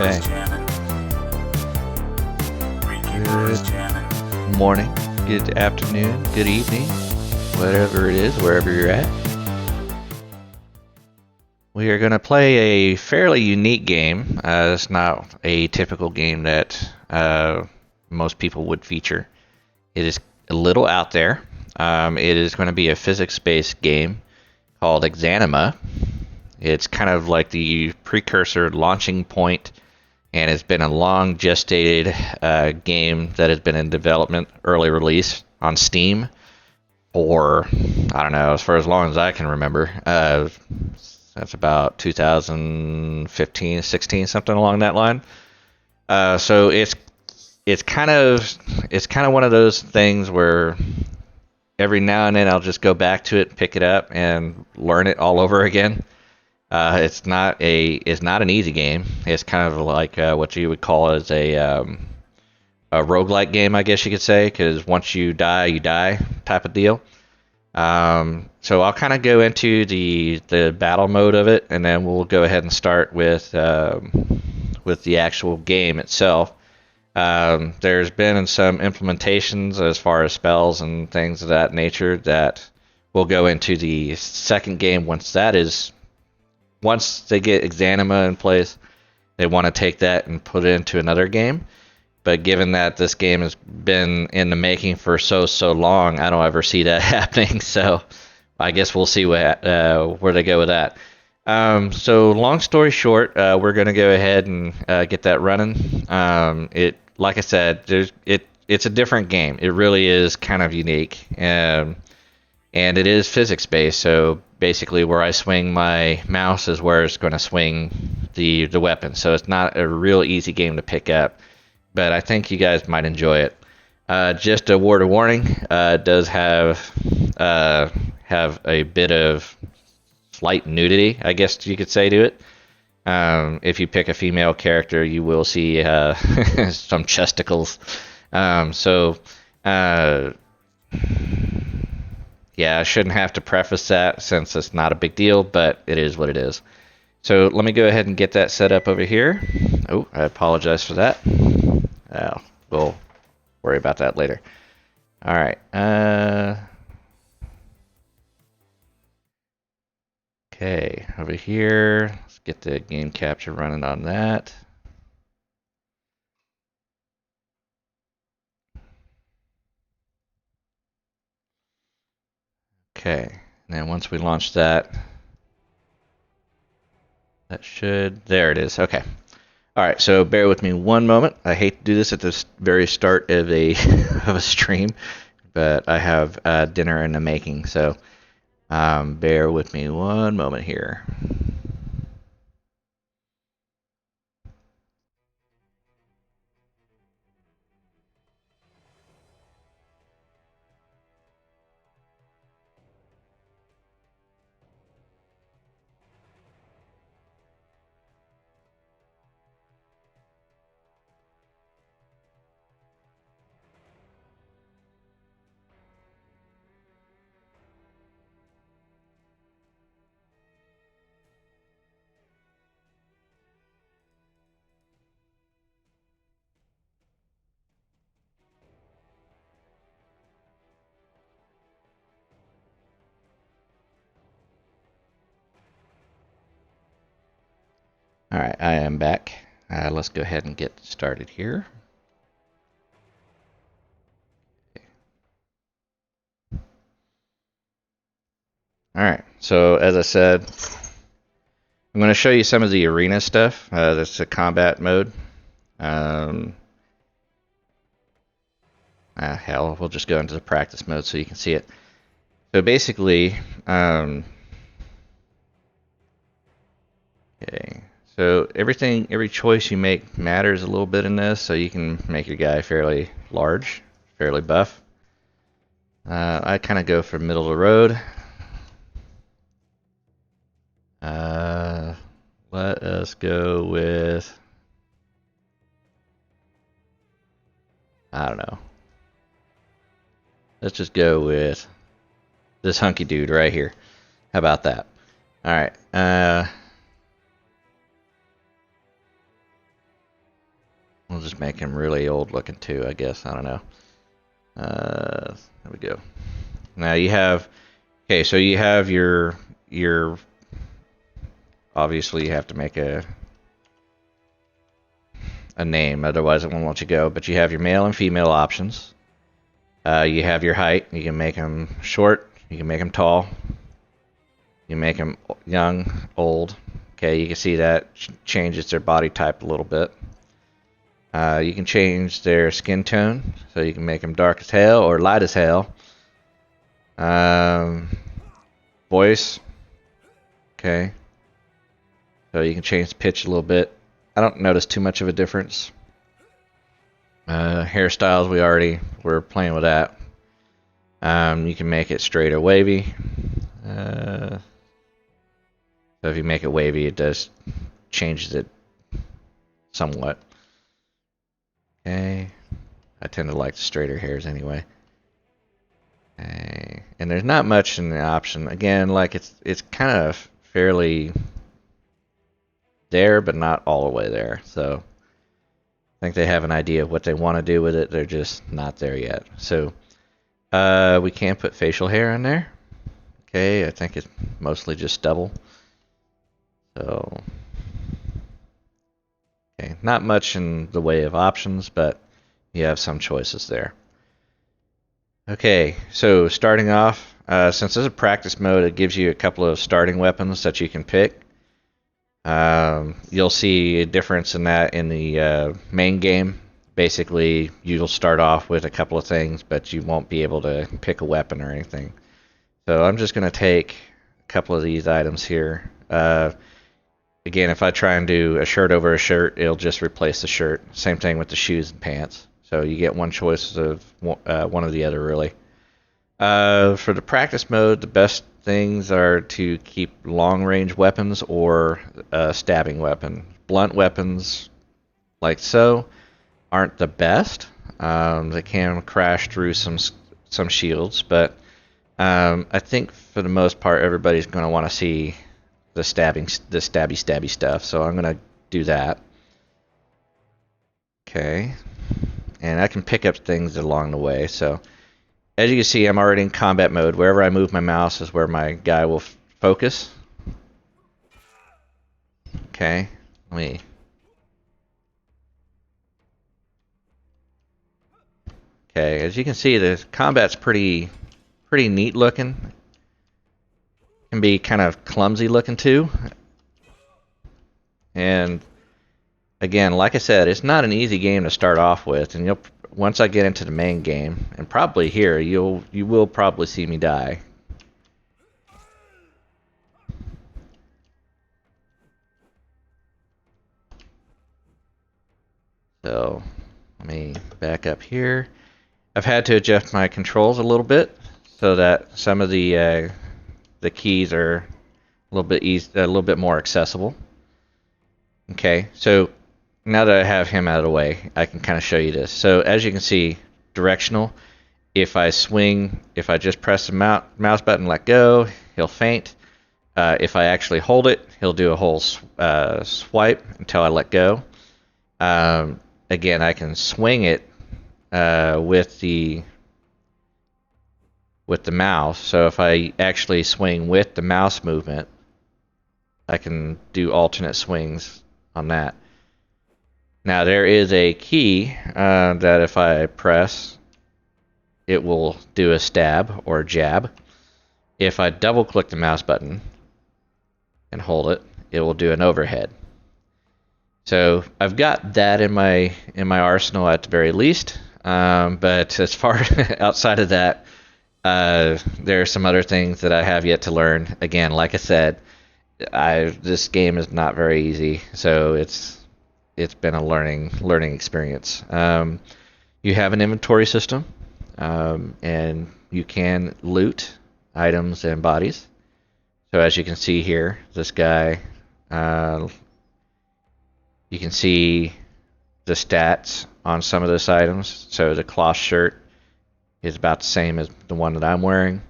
Okay. Good morning, good afternoon, good evening, whatever it is, wherever you're at. We are going to play a fairly unique game. It's not a typical game that most people would feature. It is a little out there. It is going to be a physics-based game called Exanima. It's kind of like the precursor launching point, and it's been a long gestated game that has been in development, early release on Steam for, I don't know, for as long as I can remember. That's about 2015, 16, something along that line. So it's kind of one of those things where every now and then I'll just go back to it, pick it up, and learn it all over again. It's not an easy game. It's kind of like what you would call as a roguelike game, I guess you could say, because once you die type of deal. So I'll kind of go into the battle mode of it, and then we'll go ahead and start with the actual game itself. There's been some implementations as far as spells and things of that nature that we'll go into the second game once they get Exanima in place. They want to take that and put it into another game. But given that this game has been in the making for so long, I don't ever see that happening. So I guess we'll see where they go with that. So long story short, we're going to go ahead and get that running. Like I said, it's a different game. It really is kind of unique, and it is physics based. So basically, where I swing my mouse is where it's going to swing the weapon. So it's not a real easy game to pick up, but I think you guys might enjoy it. Just a word of warning: it does have a bit of slight nudity, I guess you could say, to it. If you pick a female character, you will see some chesticles. Yeah, I shouldn't have to preface that since it's not a big deal, but it is what it is. So let me go ahead and get that set up over here. Oh, I apologize for that. We'll worry about that later. All right. Okay, over here. Let's get the game capture running on that. Okay, and then once we launch that, there it is. Okay. All right, so bear with me one moment. I hate to do this at the very start of a of a stream, but I have dinner in the making, so bear with me one moment here. All right, I am back. Let's go ahead and get started here. All right, so as I said, I'm going to show you some of the arena stuff. That's the combat mode. Hell, we'll just go into the practice mode so you can see it. So basically, okay. So every choice you make matters a little bit in this. So you can make your guy fairly large, fairly buff. I kind of go for middle of the road. Let us go with, I don't know. Let's just go with this hunky dude right here. How about that? All right. We'll just make him really old looking too, I guess. I don't know. There we go. Now you have, okay, so you have your obviously you have to make a name, otherwise it won't let you go. But you have your male and female options. You have your height. You can make them short. You can make them tall. You make them young, old. Okay, you can see that changes their body type a little bit. You can change their skin tone, so you can make them dark as hell or light as hell. Voice. Okay. So you can change the pitch a little bit. I don't notice too much of a difference. Hairstyles, we're playing with that. You can make it straight or wavy. So if you make it wavy, it does changes it somewhat. Okay. I tend to like the straighter hairs anyway. Okay. And there's not much in the option. Again, like it's kind of fairly there, but not all the way there. So I think they have an idea of what they want to do with it. They're just not there yet. So we can put facial hair in there. Okay, I think it's mostly just stubble. So, okay, not much in the way of options, but you have some choices there. Okay, so starting off, since this is a practice mode, it gives you a couple of starting weapons that you can pick. You'll see a difference in that in the main game. Basically, you'll start off with a couple of things, but you won't be able to pick a weapon or anything. So I'm just going to take a couple of these items here. Again, if I try and do a shirt over a shirt, it'll just replace the shirt. Same thing with the shoes and pants. So you get one choice of one or the other, really. For the practice mode, the best things are to keep long-range weapons or a stabbing weapon. Blunt weapons, like so, aren't the best. They can crash through some shields, but I think for the most part, everybody's going to want to see the stabby stuff. So I'm going to do that. Okay, and I can pick up things along the way. So as you can see, I'm already in combat mode. Wherever I move my mouse is where my guy will focus. Okay, let me. Okay, as you can see, the combat's pretty neat looking. Can be kind of clumsy looking too. And again, like I said, it's not an easy game to start off with, and once I get into the main game, and probably here, you will probably see me die. So let me back up here. I've had to adjust my controls a little bit so that some of the keys are a little bit more accessible. Okay, so now that I have him out of the way, I can kind of show you this. So as you can see, directional. If I just press the mouse button, let go, he'll faint. If I actually hold it, he'll do a whole swipe until I let go. Again, I can swing it with the mouse. So if I actually swing with the mouse movement, I can do alternate swings on that. Now there is a key that if I press, it will do a stab or a jab. If I double click the mouse button and hold it, it will do an overhead. So I've got that in my arsenal at the very least. But as far outside of that, there are some other things that I have yet to learn. Again, like I said, this game is not very easy, so it's been a learning experience. You have an inventory system, and you can loot items and bodies. So as you can see here, this guy, you can see the stats on some of those items. So the cloth shirt is about the same as the one that I'm wearing.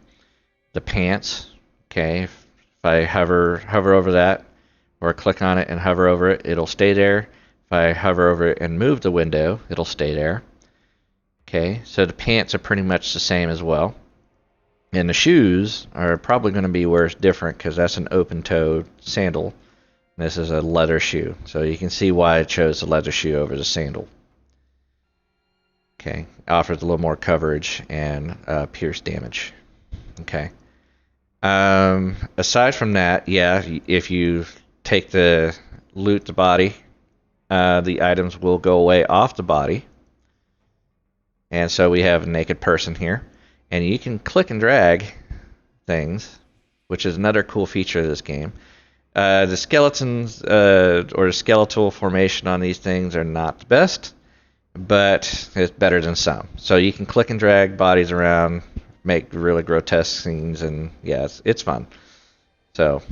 The pants, okay, if I hover over that or click on it and hover over it, it'll stay there. If If I hover over it and move the window, it'll stay there. Okay, so the pants are pretty much the same as well. And the shoes are probably going to be where it's different because that's an open-toed sandal. This is a leather shoe. So you can see why I chose the leather shoe over the sandal. Okay, offers a little more coverage and pierce damage. Okay. Aside from that, yeah, if you take the loot the body, the items will go away off the body. And so we have a naked person here. And you can click and drag things, which is another cool feature of this game. The skeletons or the skeletal formation on these things are not the best, but it's better than some. So you can click and drag bodies around, make really grotesque scenes, and yeah, it's fun. So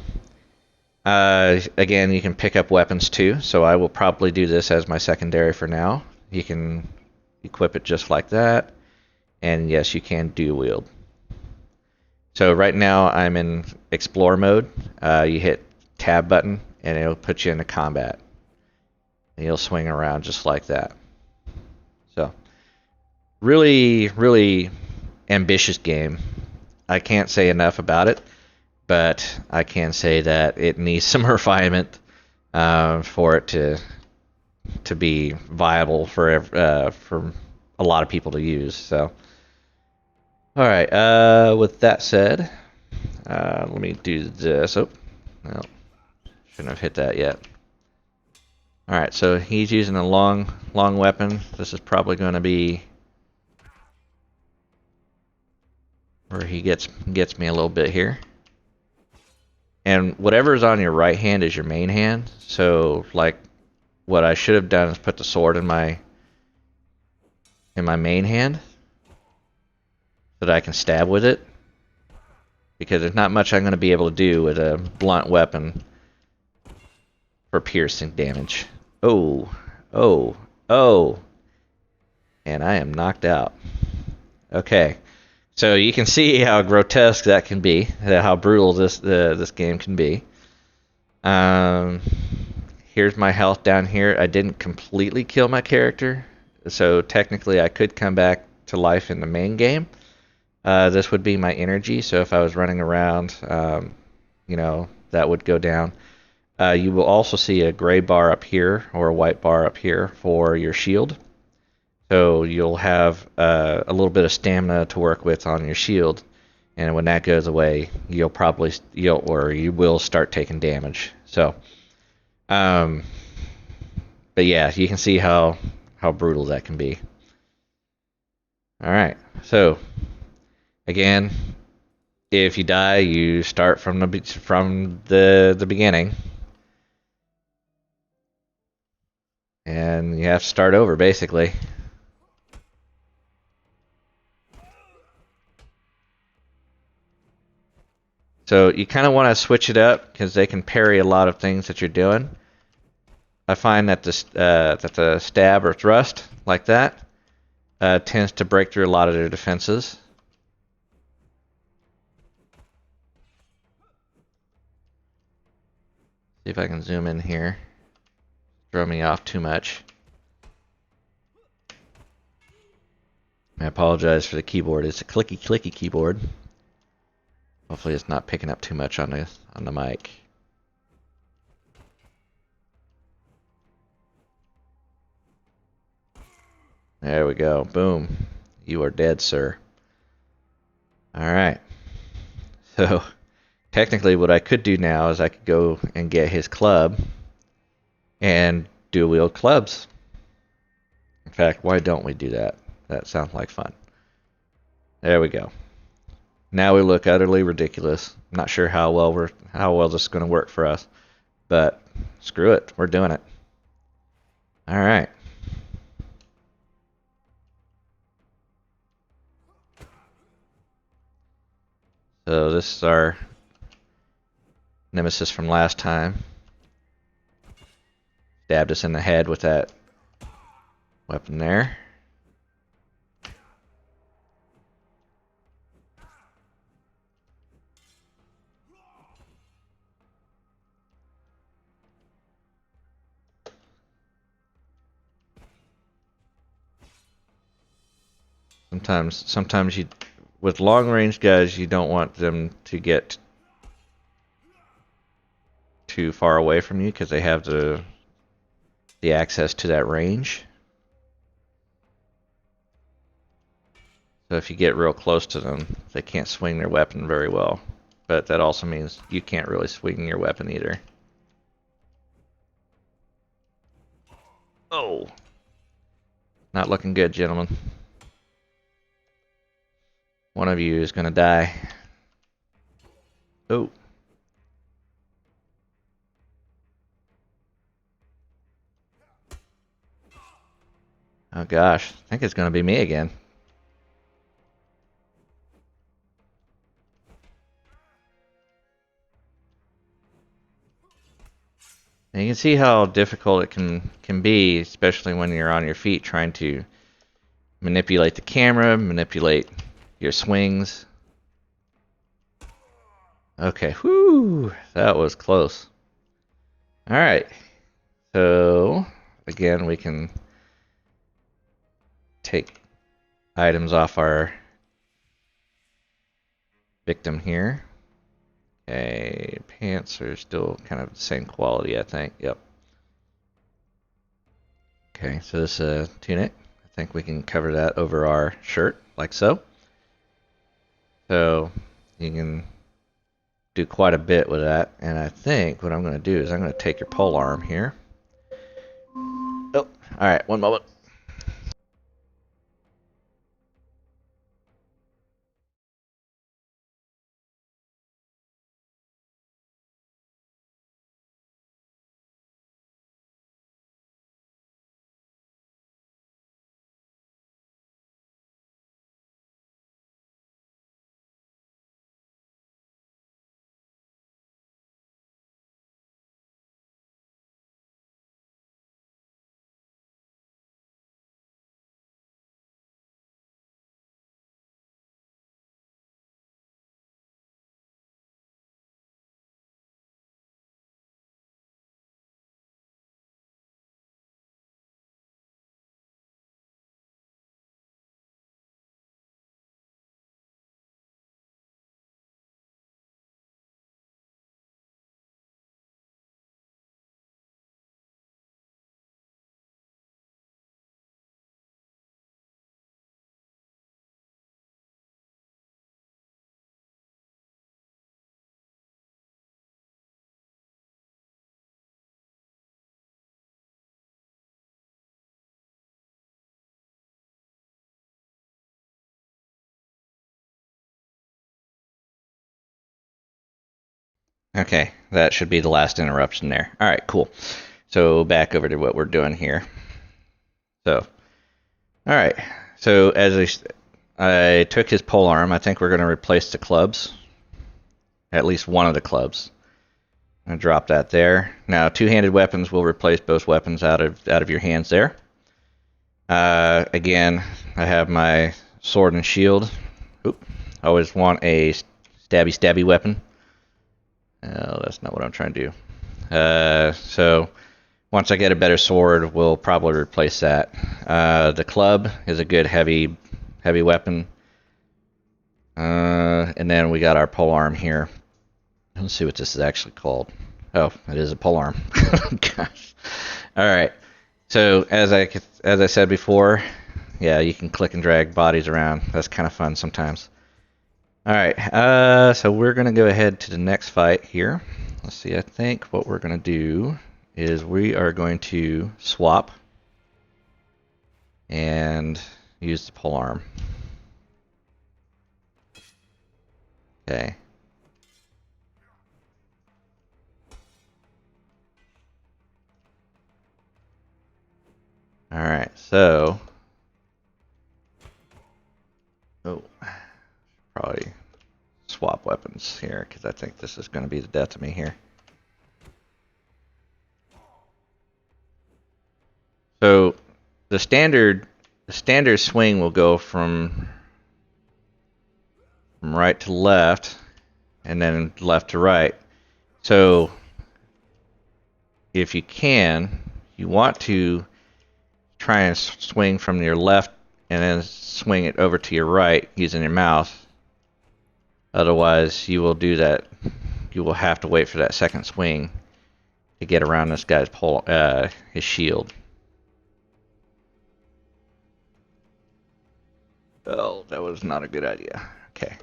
again, you can pick up weapons too. So I will probably do this as my secondary for now. You can equip it just like that, and yes, you can dual wield. So right now I'm in explore mode. You hit tab button and it'll put you into combat. And you'll swing around just like that. So really, really ambitious game. I can't say enough about it, but I can say that it needs some refinement for it to be viable for a lot of people to use. So, all right. With that said, let me do this. Oh, no, shouldn't have hit that yet. All right. So he's using a long weapon. This is probably going to be where he gets me a little bit here. And whatever is on your right hand is your main hand. So like what I should have done is put the sword in my main hand so that I can stab with it. Because there's not much I'm going to be able to do with a blunt weapon for piercing damage. Oh, oh, oh. And I am knocked out. Okay. So you can see how grotesque that can be, how brutal this game can be. Here's my health down here. I didn't completely kill my character, so technically I could come back to life in the main game. This would be my energy, so if I was running around, that would go down. You will also see a gray bar up here, or a white bar up here for your shield. So you'll have a little bit of stamina to work with on your shield, and when that goes away, you will start taking damage. So, but yeah, you can see how brutal that can be. All right, so again, if you die, you start from the beginning, and you have to start over basically. So you kind of want to switch it up because they can parry a lot of things that you're doing. I find that the stab or thrust like that tends to break through a lot of their defenses. See if I can zoom in here. Throw me off too much. I apologize for the keyboard. It's a clicky keyboard. Hopefully it's not picking up too much on the mic. There we go. Boom. You are dead, sir. Alright. So, technically what I could do now is I could go and get his club and dual wield clubs. In fact, why don't we do that? That sounds like fun. There we go. Now we look utterly ridiculous. I'm not sure how well this is going to work for us, but screw it, we're doing it. All right. So this is our nemesis from last time. Stabbed us in the head with that weapon there. Sometimes you, with long range guys, you don't want them to get too far away from you because they have the access to that range. So if you get real close to them, they can't swing their weapon very well. But that also means you can't really swing your weapon either. Oh, not looking good, gentlemen. One of you is gonna die. Oh. Oh gosh, I think it's gonna be me again. And you can see how difficult it can be, especially when you're on your feet trying to manipulate the camera, manipulate your swings. Okay, whoo, that was close. All right, so again, we can take items off our victim here. Okay, pants are still kind of the same quality, I think. Yep. Okay, so this tunic, I think we can cover that over our shirt, like so. So you can do quite a bit with that. And I think what I'm going to do is I'm going to take your pole arm here. Oh, all right, one moment. Okay, that should be the last interruption there. All right, cool. So back over to what we're doing here. So, all right. So as I took his pole arm, I think we're going to replace the clubs. At least one of the clubs. I'm going to drop that there. Now, two-handed weapons will replace both weapons out of your hands there. Again, I have my sword and shield. Oop. I always want a stabby weapon. Oh, that's not what I'm trying to do. So once I get a better sword, we'll probably replace that. The club is a good heavy weapon. And then we got our pole arm here. Let's see what this is actually called. Oh, it is a pole arm. Gosh. All right. So as I said before, yeah, you can click and drag bodies around. That's kind of fun sometimes. All right. So we're gonna go ahead to the next fight here. Let's see. I think what we're gonna do is we are going to swap and use the pole arm. Okay. All right. So, oh, probably swap weapons here because I think this is going to be the death of me here. So the standard swing will go from right to left and then left to right. So if you can, you want to try and swing from your left and then swing it over to your right using your mouse. Otherwise, you will do that. You will have to wait for that second swing to get around this guy's his shield. Oh, that was not a good idea. Okay.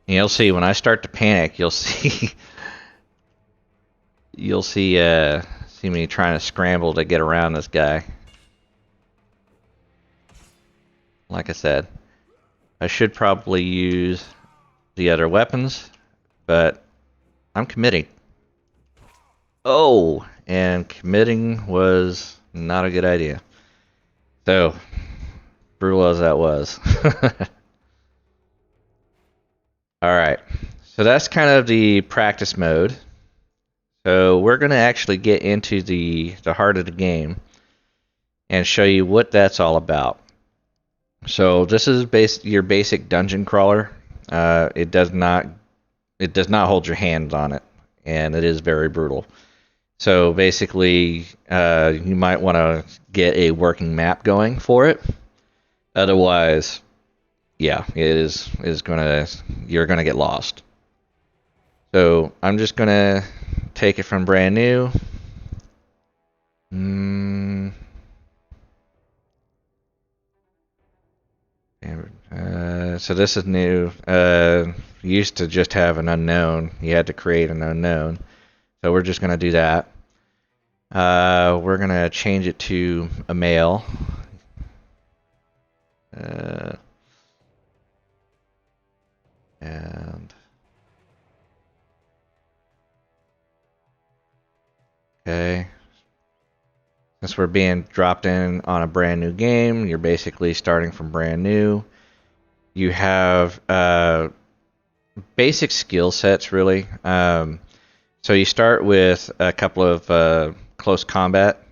And you'll see when I start to panic, you'll see see me trying to scramble to get around this guy. Like I said, I should probably use the other weapons, but I'm committing. Oh, and committing was not a good idea. So, brutal as that was. Alright, so that's kind of the practice mode. So we're going to actually get into the heart of the game and show you what that's all about. So this is your basic dungeon crawler. It does not hold your hands on it, and it is very brutal. So basically, you might want to get a working map going for it. Otherwise, yeah, you're gonna get lost. So I'm just gonna take it from brand new. So this is new. Used to just have an unknown. You had to create an unknown. So we're just gonna do that. We're gonna change it to a male. And okay, since we're being dropped in on a brand new game, you're basically starting from brand new. You have basic skill sets, really. So you start with a couple of close combat.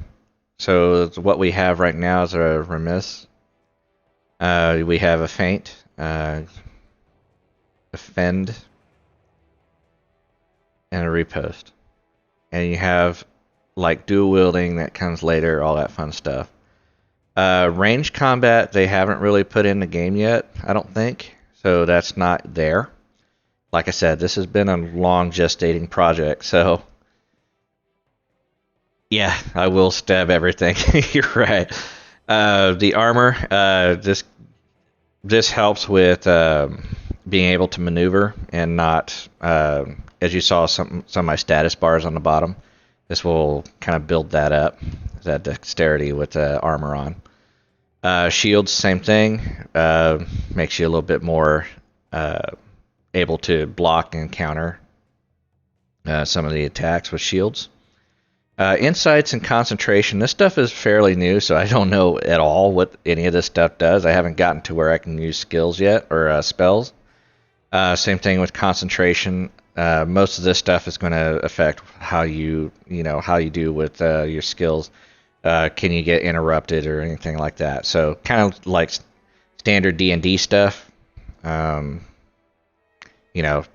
So what we have right now is a remiss. We have a feint, defend, and a riposte. And you have like dual wielding that comes later, all that fun stuff. Range combat they haven't really put in the game yet, I don't think. So that's not there. Like I said, this has been a long gestating project, so yeah, I will stab everything. You're right. The armor, this helps with being able to maneuver and not, as you saw some of my status bars on the bottom. This will kind of build that up, that dexterity with armor on. Shields, same thing. Makes you a little bit more able to block and counter some of the attacks with shields. Insights and concentration. This stuff is fairly new, so I don't know at all what any of this stuff does. I haven't gotten to where I can use skills yet, or spells. Same thing with concentration. Most of this stuff is going to affect how you do with your skills. Can you get interrupted or anything like that? So kind of like standard D&D stuff.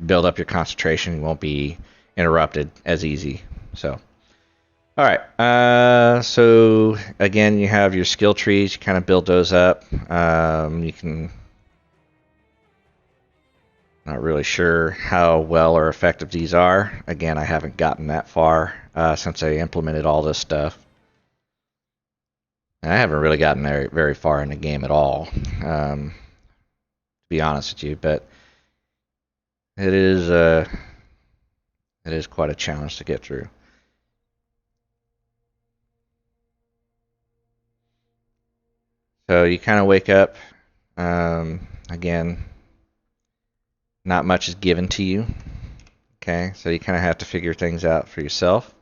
Build up your concentration. You won't be interrupted as easy. So. All right, so again, you have your skill trees. You kind of build those up. You can, not really sure how well or effective these are. Again, I haven't gotten that far since I implemented all this stuff. And I haven't really gotten very, very far in the game at all, to be honest with you. But it is quite a challenge to get through. So you kind of wake up, again, not much is given to you, okay? So you kind of have to figure things out for yourself.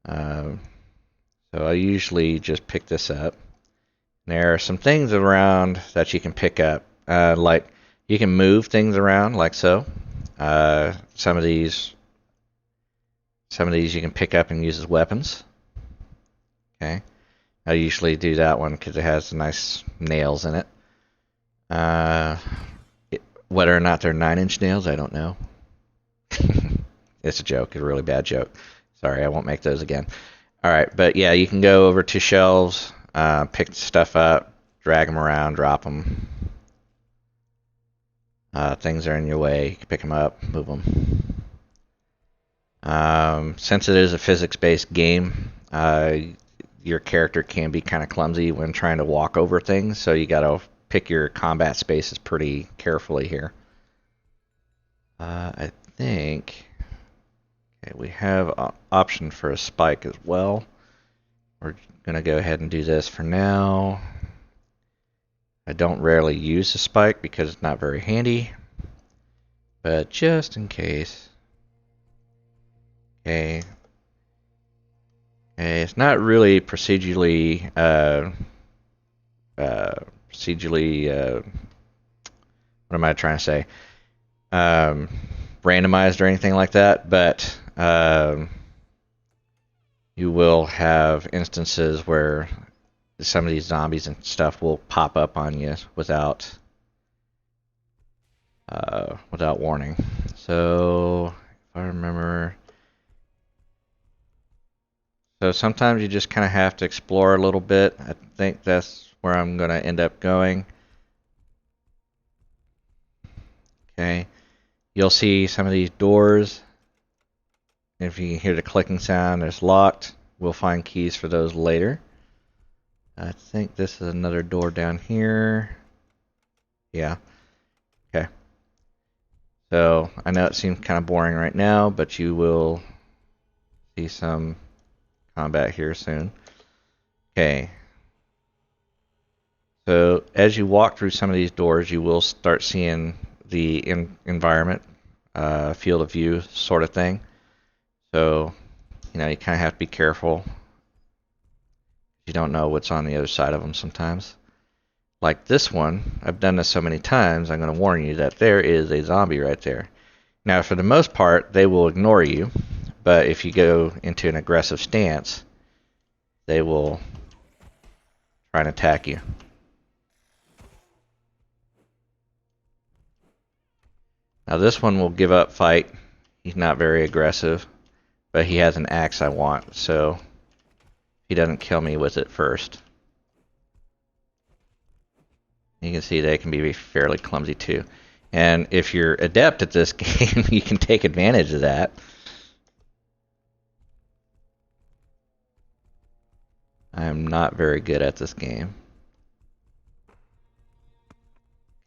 So I usually just pick this up. There are some things around that you can pick up, like you can move things around like so. Some of these you can pick up and use as weapons, okay? I usually do that one because it has nice nails in it. Whether or not they're 9-inch nails, I don't know. It's a joke, a really bad joke. Sorry, I won't make those again. All right, but yeah, you can go over to shelves, pick stuff up, drag them around, drop them. Things are in your way, you can pick them up, move them. Since it is a physics-based game, your character can be kind of clumsy when trying to walk over things, so you got to pick your combat spaces pretty carefully here. I think okay, we have an option for a spike as well. We're going to go ahead and do this for now. I don't rarely use a spike because it's not very handy, but just in case. Okay. Okay, it's not really procedurally what am I trying to say? Randomized or anything like that, but you will have instances where some of these zombies and stuff will pop up on you without warning. So if I remember, so sometimes you just kind of have to explore a little bit. I think that's where I'm going to end up going. Okay, you'll see some of these doors. If you can hear the clicking sound, it's locked. We'll find keys for those later. I think this is another door down here. Yeah. Okay. So I know it seems kind of boring right now, but you will see some combat here soon. Okay. So as you walk through some of these doors, you will start seeing the environment, field of view sort of thing. So, you know, you kind of have to be careful. You don't know what's on the other side of them sometimes. Like this one, I've done this so many times, I'm going to warn you that there is a zombie right there. Now, for the most part, they will ignore you, but if you go into an aggressive stance, they will try and attack you. Now, this one will give up fight. He's not very aggressive, but he has an axe I want, so he doesn't kill me with it first. You can see they can be fairly clumsy too. And if you're adept at this game, you can take advantage of that. I am not very good at this game.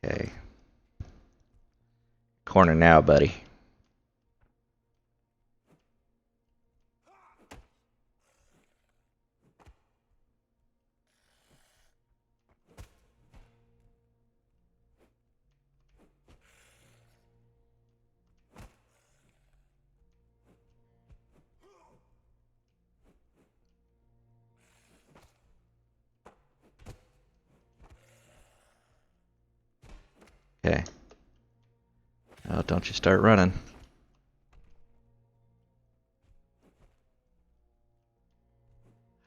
Okay. Corner now, buddy. Okay. Oh, don't you start running.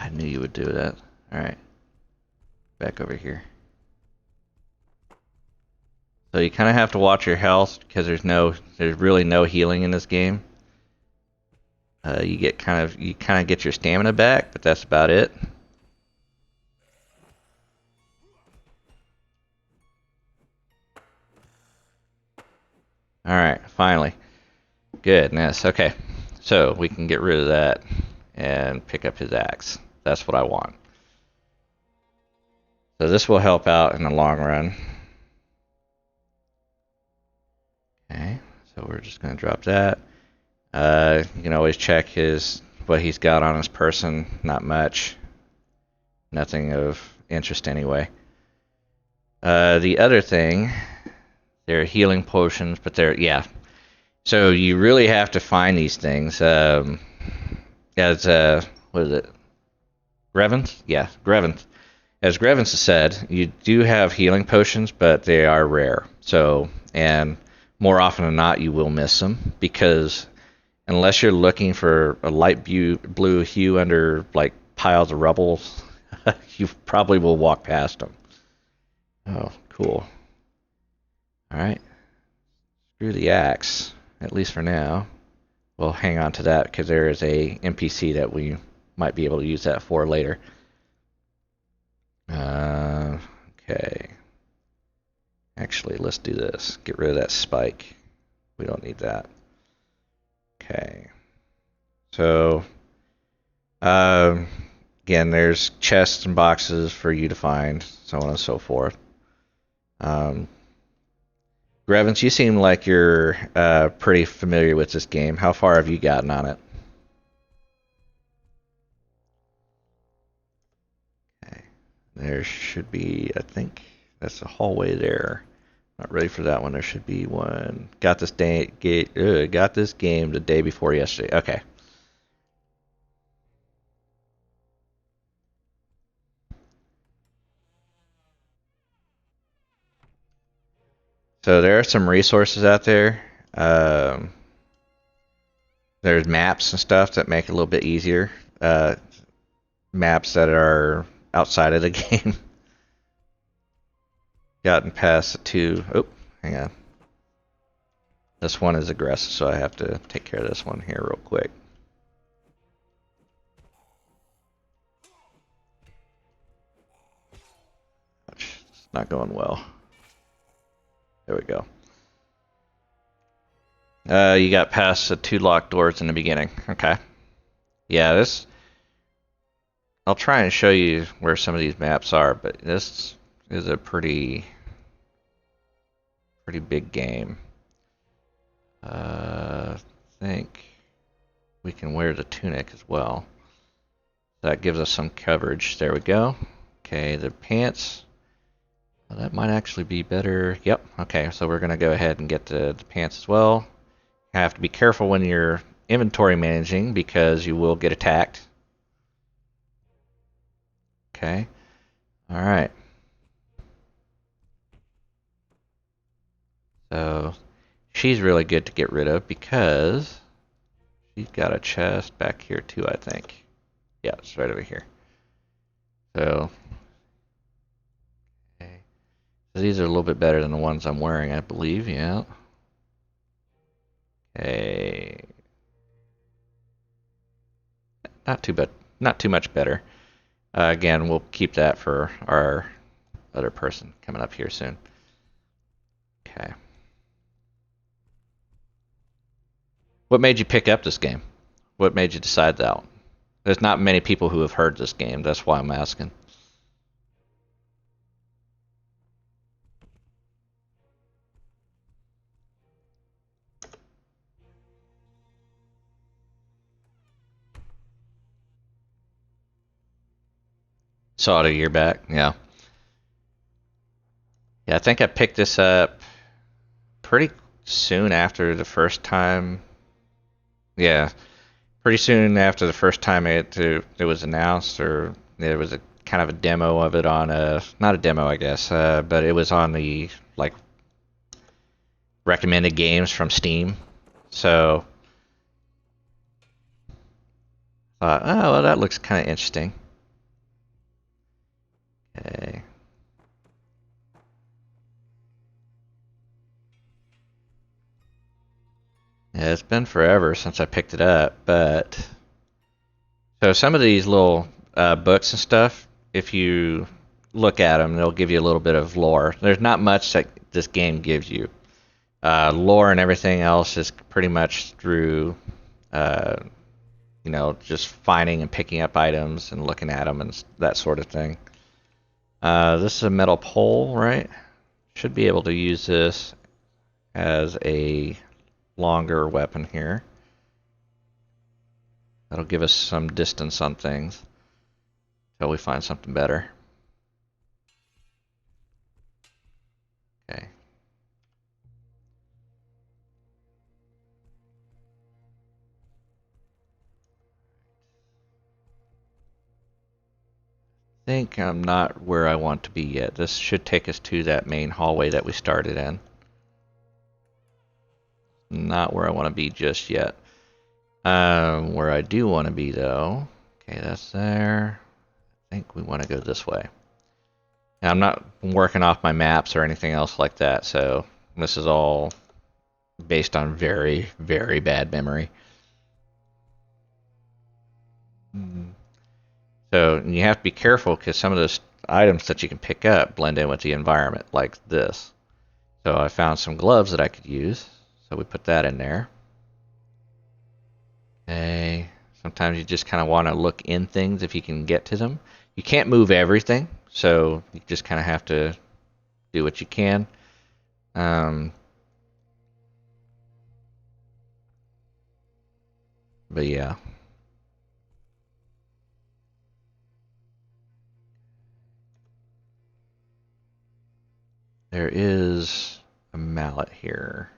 I knew you would do that. Alright. Back over here. So you kind of have to watch your health because there's really no healing in this game. You kind of get your stamina back, but that's about it. Alright, finally. Goodness, okay. So we can get rid of that and pick up his axe. That's what I want. So this will help out in the long run. Okay, so we're just going to drop that. You can always check what he's got on his person. Not much. Nothing of interest anyway. The other thing, they're healing potions, but yeah. So you really have to find these things. As what is it? Grevens? Yeah, Grevens. As Grevens has said, you do have healing potions, but they are rare. So, and more often than not, you will miss them because unless you're looking for a light blue hue under like piles of rubble, you probably will walk past them. Oh, cool. All right. Screw the axe, at least for now. We'll hang on to that because there is a NPC that we might be able to use that for later. Okay. Actually, let's do this. Get rid of that spike. We don't need that. Okay. So, again, there's chests and boxes for you to find, so on and so forth. Grevins, you seem like you're pretty familiar with this game. How far have you gotten on it? Okay. There should be, I think, that's the hallway there. Not ready for that one. There should be one. Got this got this game the day before yesterday. Okay. So there are some resources out there. There's maps and stuff that make it a little bit easier. Maps that are outside of the game. Gotten past the two. Oh, hang on. This one is aggressive, so I have to take care of this one here real quick. It's not going well. There we go. You got past the two locked doors in the beginning. Okay. Yeah, this... I'll try and show you where some of these maps are, but this is a pretty big game. I think we can wear the tunic as well. That gives us some coverage. There we go. Okay, the pants. Well, that might actually be better. Yep. Okay, so we're going to go ahead and get the pants as well. You have to be careful when you're inventory managing because you will get attacked. Okay. All right. So she's really good to get rid of because she's got a chest back here too, I think. Yeah, it's right over here. So, okay. So these are a little bit better than the ones I'm wearing, I believe. Yeah. Okay. Not too much better. Again, we'll keep that for our other person coming up here soon. Okay. What made you pick up this game? What made you decide that? There's not many people who have heard this game. That's why I'm asking. Saw it a year back. Yeah. Yeah, I think I picked this up pretty soon after the first time. Yeah, pretty soon after the first time it was announced, or there was a kind of a demo of it on not a demo, I guess, but it was on the like recommended games from Steam. So I thought, oh well, that looks kind of interesting. Okay. Yeah, it's been forever since I picked it up, but so some of these little books and stuff, if you look at them, they'll give you a little bit of lore. There's not much that this game gives you. Lore and everything else is pretty much through, uh, just finding and picking up items and looking at them and that sort of thing. This is a metal pole, right? Should be able to use this as a longer weapon here. That'll give us some distance on things until we find something better. Okay. I think I'm not where I want to be yet. This should take us to that main hallway that we started in. Not where I want to be just yet. Where I do want to be though, okay, that's there. I think we want to go this way. And I'm not working off my maps or anything else like that, so this is all based on very, very bad memory. So you have to be careful because some of those items that you can pick up blend in with the environment, like this. So I found some gloves that I could use, so we put that in there. Okay. Sometimes you just kind of want to look in things if you can get to them. You can't move everything, so you just kind of have to do what you can. But yeah. There is a mallet here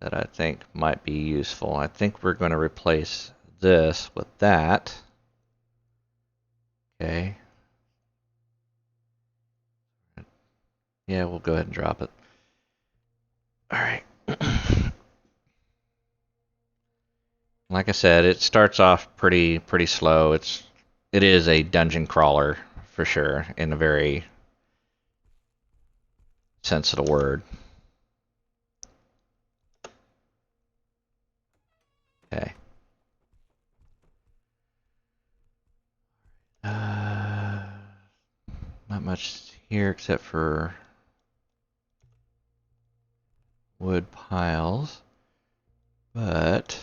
that I think might be useful. I think we're going to replace this with that. Okay. Yeah, we'll go ahead and drop it. All right. Like I said, it starts off pretty slow. It is a dungeon crawler for sure, in a very sense of the word. Okay. Not much here except for wood piles, but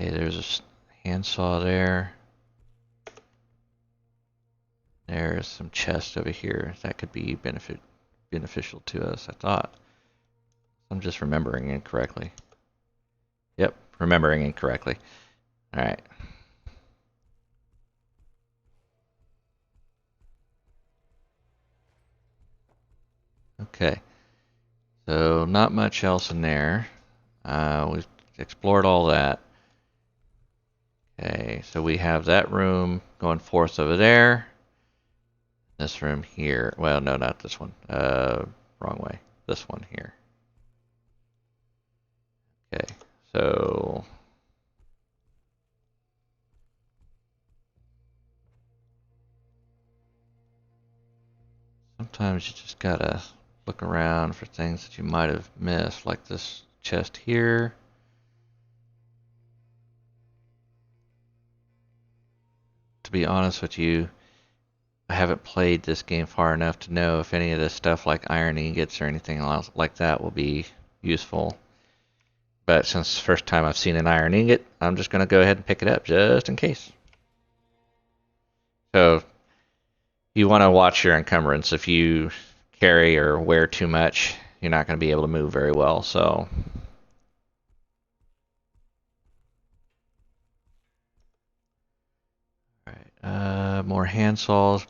okay, there's a handsaw there. There's some chest over here that could be beneficial to us, I thought. I'm just remembering incorrectly. Yep, remembering incorrectly. All right. Okay. So not much else in there. We've explored all that. Okay, so we have that room going forth over there. This room here. Well, no, not this one. Wrong way. This one here. Okay, so sometimes you just gotta look around for things that you might have missed, like this chest here. To be honest with you, I haven't played this game far enough to know if any of this stuff like iron ingots or anything else like that will be useful. But since it's the first time I've seen an iron ingot, I'm just going to go ahead and pick it up just in case. So you want to watch your encumbrance. If you carry or wear too much, you're not going to be able to move very well. So all right, more hand saws,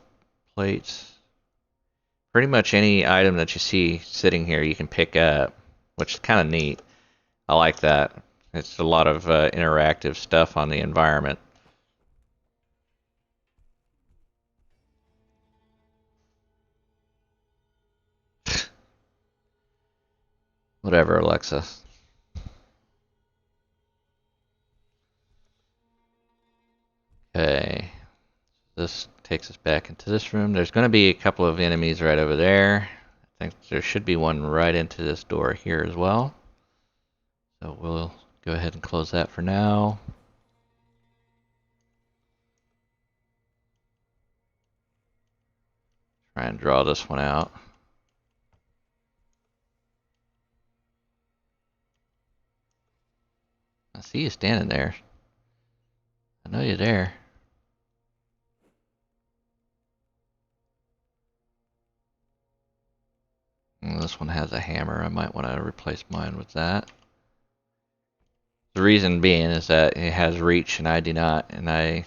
plates. Pretty much any item that you see sitting here you can pick up, which is kind of neat. I like that. It's a lot of interactive stuff on the environment. Whatever, Alexa. Okay. This takes us back into this room. There's going to be a couple of enemies right over there. I think there should be one right into this door here as well. So we'll go ahead and close that for now. Try and draw this one out. I see you standing there. I know you're there. And this one has a hammer. I might want to replace mine with that. The reason being is that it has reach and I do not, and I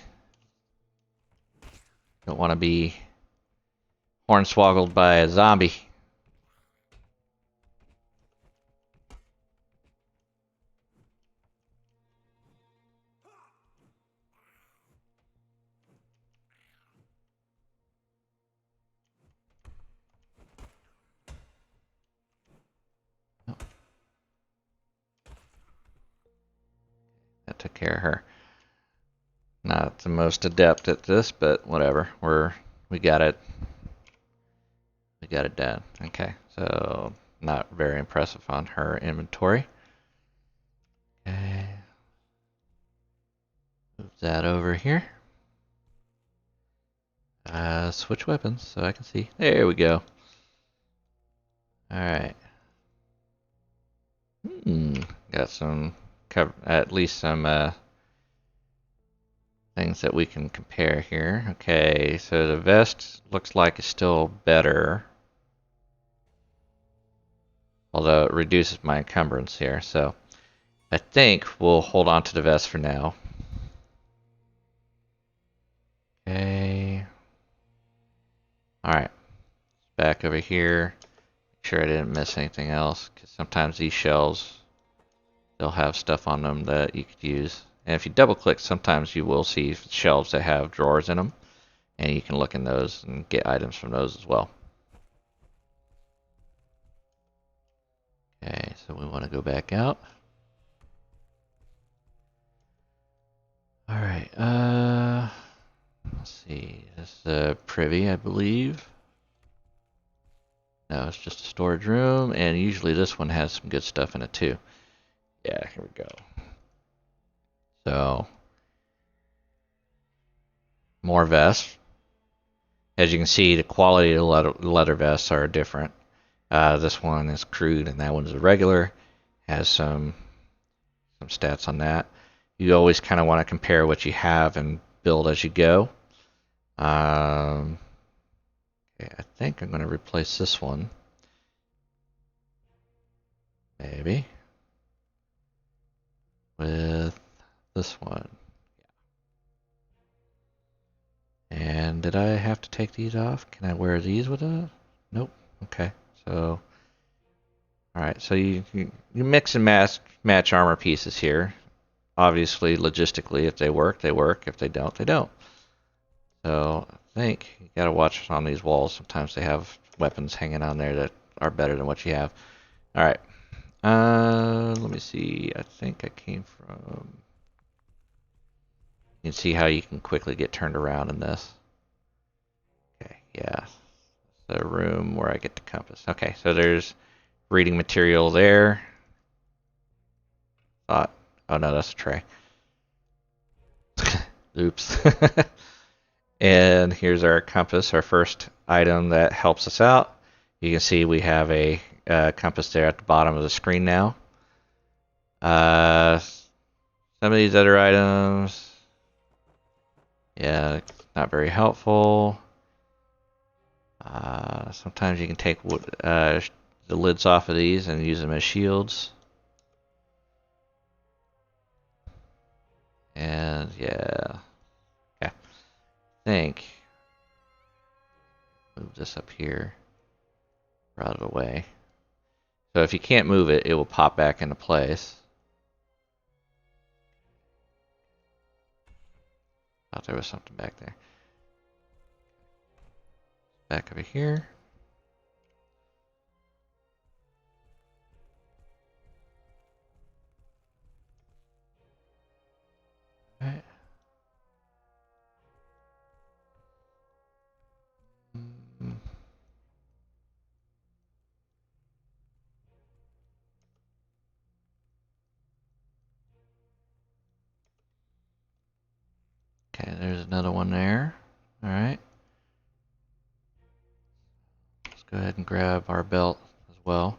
don't want to be hornswoggled by a zombie. That took care of her. Not the most adept at this, but whatever. We got it. We got it done. Okay, so not very impressive on her inventory. that over here. Switch weapons so I can see. There we go. Alright. Got some, at least some things that we can compare here. Okay, so the vest looks like it's still better. Although it reduces my encumbrance here, so I think we'll hold on to the vest for now. Okay. Alright. Back over here. Make sure I didn't miss anything else, because sometimes these shelves, they'll have stuff on them that you could use. And if you double click, sometimes you will see shelves that have drawers in them, and you can look in those and get items from those as well. Okay, so we want to go back out. Alright, let's see. This is a privy, I believe. No, it's just a storage room, and usually this one has some good stuff in it too. Yeah, here we go. So, more vests. As you can see, the quality of the leather vests are different. This one is crude, and that one's a regular. Has some stats on that. You always kind of want to compare what you have and build as you go. Okay, I think I'm going to replace this one. Maybe. With this one. And did I have to take these off? Can I wear these with it? Nope. Okay. So, alright, so you mix and match armor pieces here. Obviously, logistically, if they work, they work. If they don't, they don't. So, I think you gotta watch on these walls. Sometimes they have weapons hanging on there that are better than what you have. Alright. Let me see. I think I came from... You can see how you can quickly get turned around in this. Okay, yeah. The room where I get the compass. Okay, so there's reading material there. Oh no, that's a tray. Oops. And here's our compass, our first item that helps us out. You can see we have a compass there at the bottom of the screen now. Some of these other items, yeah, not very helpful. Sometimes you can take the lids off of these and use them as shields. And yeah, I think move this up here, out of the way. So if you can't move it, it will pop back into place. Thought there was something back there. Back over here. Alright. Okay, there's another one there. Alright. Let's go ahead and grab our belt as well.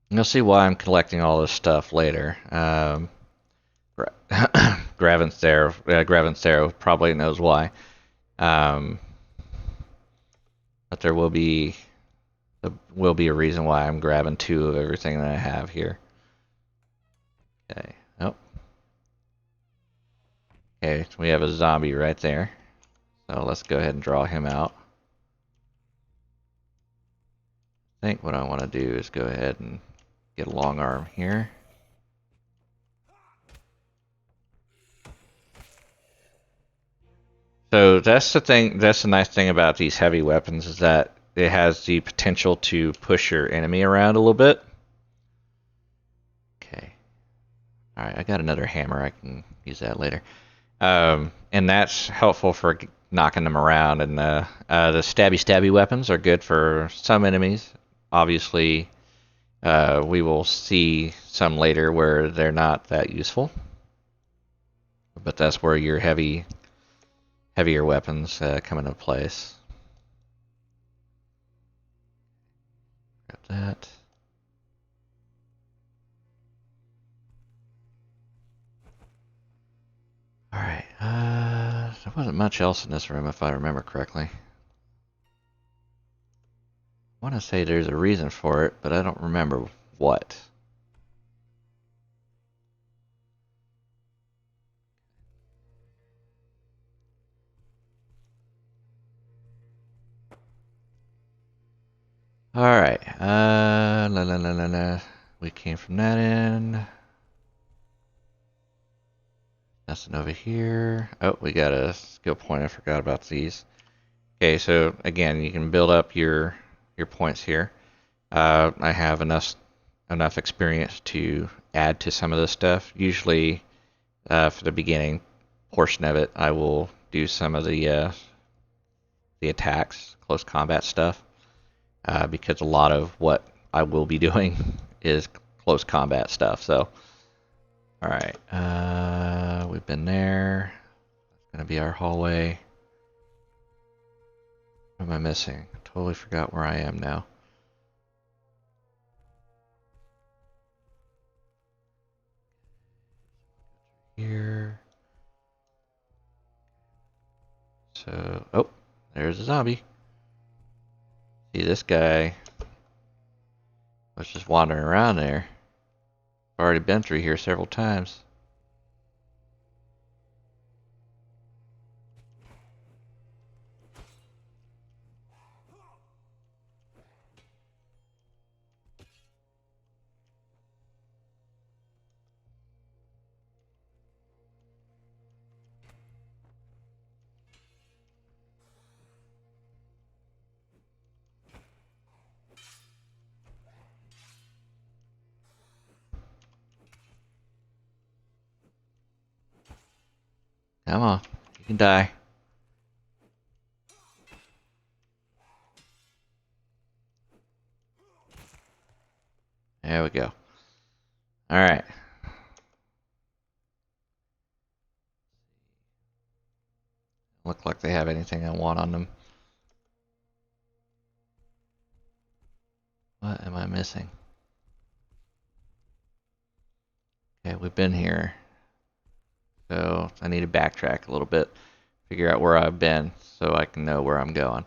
You'll see why I'm collecting all this stuff later. Gravenstero probably knows why. But there will be a reason why I'm grabbing 2 of everything that I have here. Okay. Oh. Okay, so we have a zombie right there. So let's go ahead and draw him out. I think what I want to do is go ahead and get a long arm here. So that's the thing, that's the nice thing about these heavy weapons, is that it has the potential to push your enemy around a little bit. Okay. Alright, I got another hammer, I can use that later. And that's helpful for knocking them around, and the stabby weapons are good for some enemies. Obviously, we will see some later where they're not that useful. But that's where your heavier weapons come into place. Grab that. Alright, there wasn't much else in this room if I remember correctly. I want to say there's a reason for it, but I don't remember what. Alright, we came from that end. Nothing over here. Oh, we got a skill point. I forgot about these. Okay, so again, you can build up your points here. I have enough experience to add to some of this stuff. Usually, for the beginning portion of it, I will do some of the attacks, close combat stuff, because a lot of what I will be doing is close combat stuff. So, all right, we've been there. It's gonna be our hallway. What am I missing? Totally forgot where I am now. Here. So, oh, there's a zombie. See, this guy was just wandering around there. I've already been through here several times. Come on, you can die. There we go. Alright. Look like they have anything I want on them. What am I missing? Okay, we've been here. So I need to backtrack a little bit. Figure out where I've been so I can know where I'm going.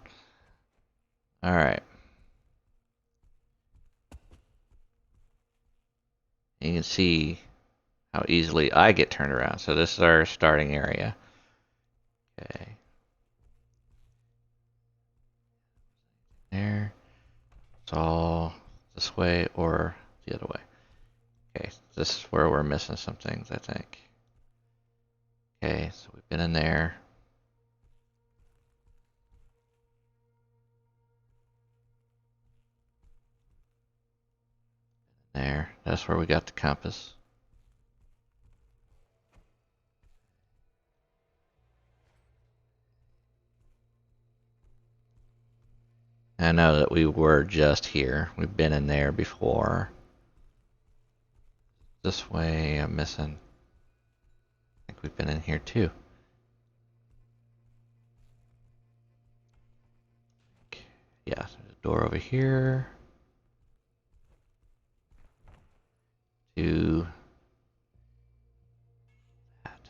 Alright. You can see how easily I get turned around. So this is our starting area. Okay. There. It's all this way or the other way. Okay, this is where we're missing some things, I think. Okay, so we've been in there. There, that's where we got the compass. I know that we were just here. We've been in there before. This way, I'm missing. I think we've been in here too. Yeah, there's a door over here. To that.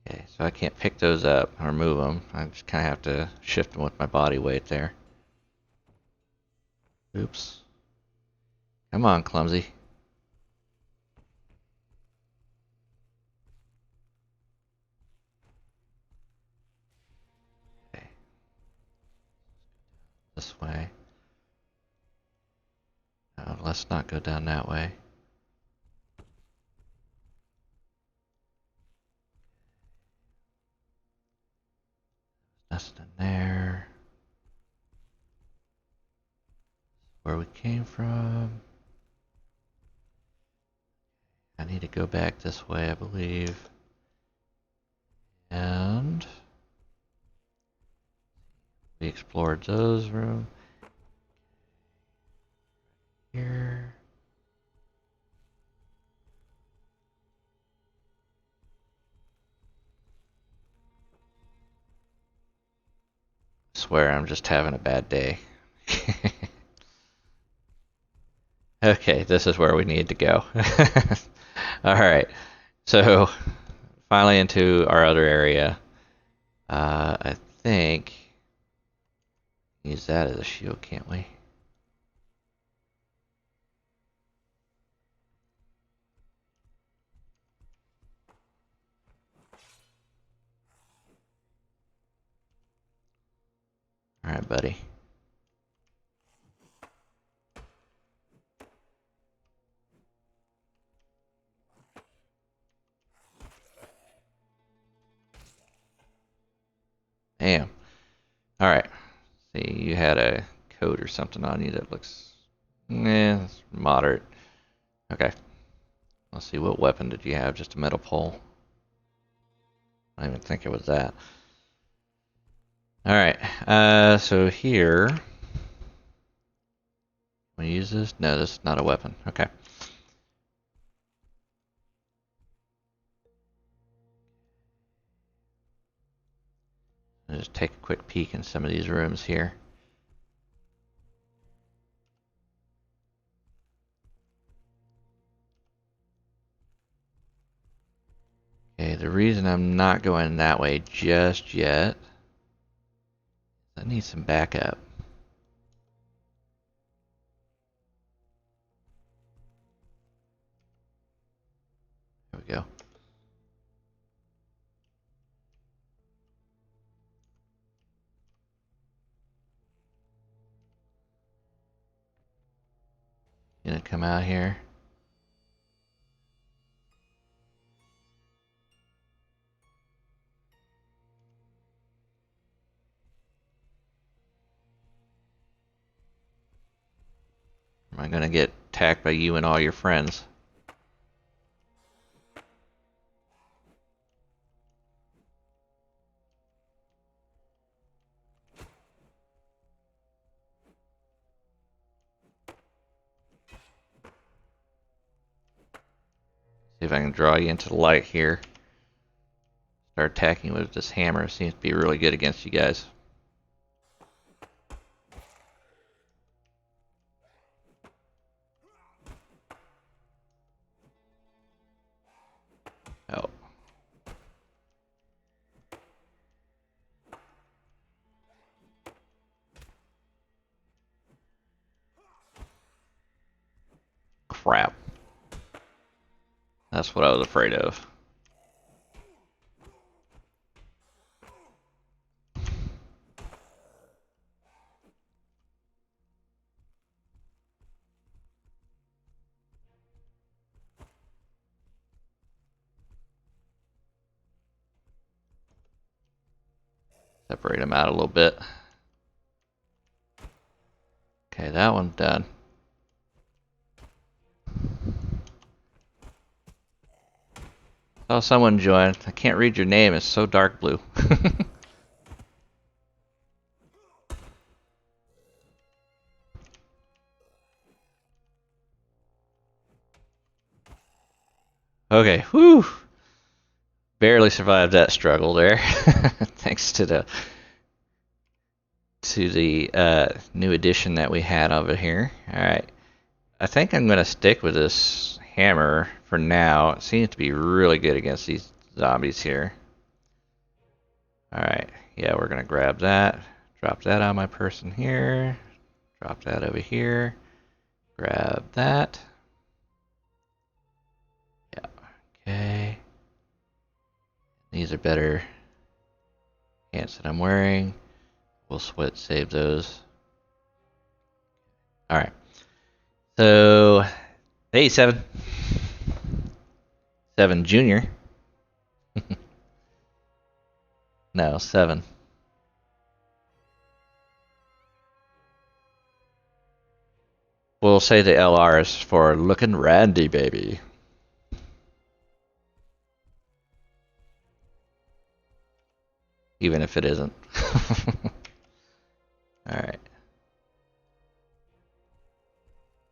Okay, so I can't pick those up or move them. I just kind of have to shift them with my body weight there. Oops. Come on, clumsy. Okay. This way. No, let's not go down that way. Nothing in there. Where we came from. I need to go back this way, I believe. And explored those rooms. Here. Swear I'm just having a bad day. Okay, this is where we need to go. Alright, so finally into our other area. I think use that as a shield, can't we? Alright, buddy. Damn. Alright. See, you had a coat or something on you that looks it's moderate. Okay. Let's see, what weapon did you have? Just a metal pole? I don't even think it was that. Alright, so here. Can we use this? No, this is not a weapon. Okay. I'll just take a quick peek in some of these rooms here. Okay, the reason I'm not going that way just yet, I need some backup. There we go. Gonna come out here. Am I gonna get attacked by you and all your friends? See if I can draw you into the light here. Start attacking with this hammer. Seems to be really good against you guys. Oh. Crap. That's what I was afraid of. Separate them out a little bit. Okay, that one's done. Oh, someone joined. I can't read your name. It's so dark blue. Okay, whew. Barely survived that struggle there. Thanks to the new addition that we had over here. Alright. I think I'm gonna stick with this hammer for now. It seems to be really good against these zombies here. Alright, yeah, we're gonna grab that. Drop that on my person here. Drop that over here. Grab that. Yeah, okay. These are better pants that I'm wearing. We'll save those. Alright. So, hey, 7. 7 Junior. No, 7. We'll say the LR is for looking randy, baby. Even if it isn't.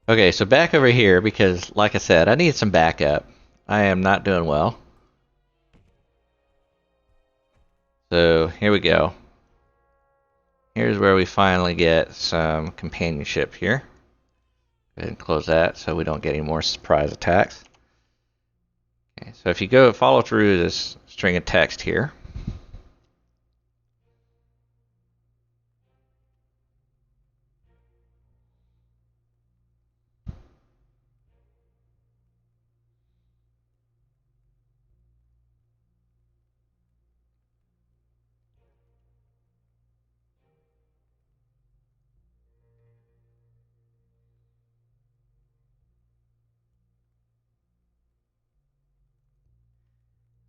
Okay, so back over here because, like I said, I need some backup. I am not doing well. So here we go. Here's where we finally get some companionship here. Go ahead and close that so we don't get any more surprise attacks. Okay, so if you go follow through this string of text here,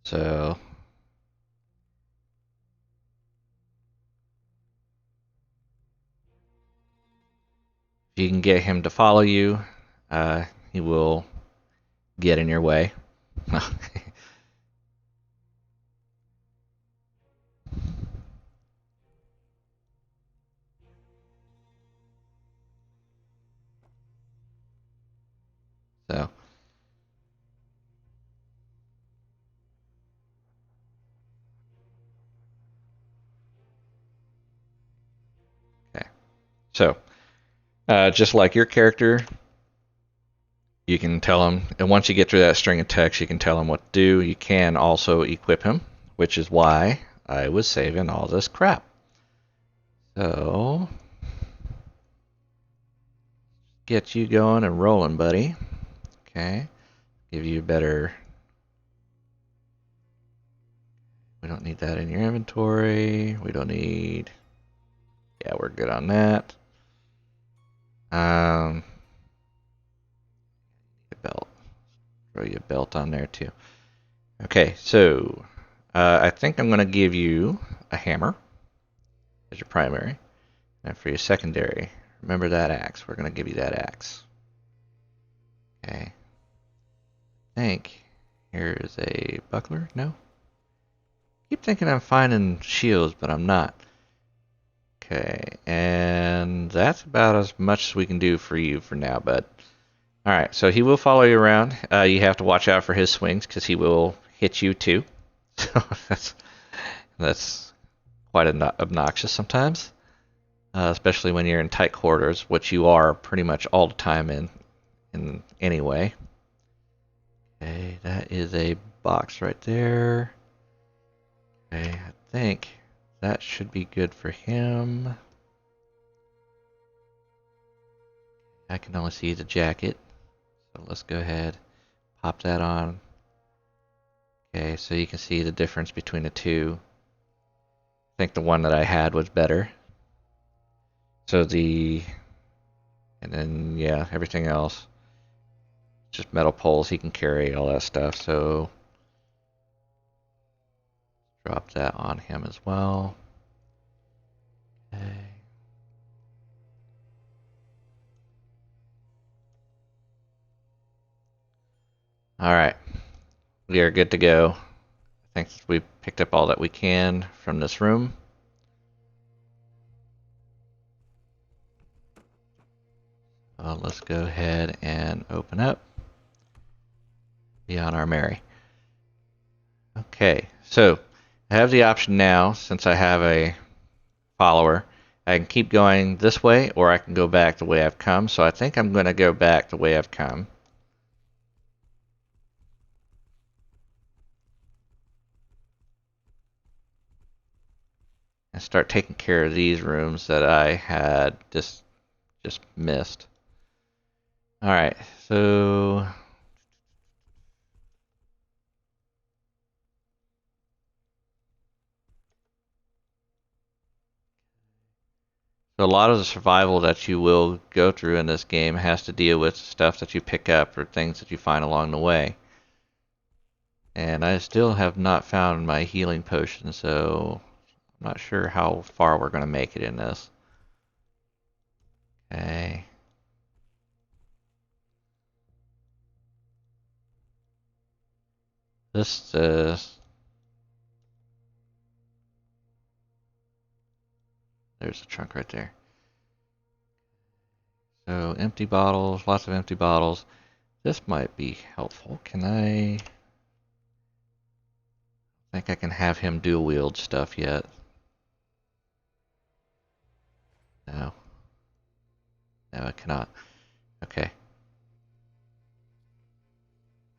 so if you can get him to follow you, he will get in your way. So, okay. So, just like your character, you can tell him, and once you get through that string of text, you can tell him what to do. You can also equip him, which is why I was saving all this crap. So, get you going and rolling, buddy. Okay. Give you a better. We don't need that in your inventory. We don't need. Yeah, we're good on that. A belt. Throw you a belt on there too. Okay, so I think I'm going to give you a hammer as your primary. And for your secondary, remember that axe. We're going to give you that axe. Okay. I think here's a buckler. No? Keep thinking I'm finding shields, but I'm not. Okay, and that's about as much as we can do for you for now, bud. Alright, so he will follow you around. You have to watch out for his swings because he will hit you too. So that's quite obnoxious sometimes, especially when you're in tight quarters, which you are pretty much all the time in any way. Okay, that is a box right there. Okay, I think that should be good for him. I can only see the jacket, so let's go ahead, pop that on. Okay, so you can see the difference between the two. I think the one that I had was better. So and then yeah, everything else, just metal poles he can carry, all that stuff. So drop that on him as well. Okay. All right, we are good to go. I think we picked up all that we can from this room. Let's go ahead and open up. Be on our merry. Okay, so I have the option now, since I have a follower. I can keep going this way, or I can go back the way I've come. So I think I'm going to go back the way I've come. And start taking care of these rooms that I had just missed. All right, so a lot of the survival that you will go through in this game has to deal with stuff that you pick up or things that you find along the way. And I still have not found my healing potion, so I'm not sure how far we're going to make it in this. Okay. This is... There's a trunk right there. So empty bottles, lots of empty bottles. This might be helpful. Can I think I can have him dual wield stuff yet? No. No, I cannot. Okay.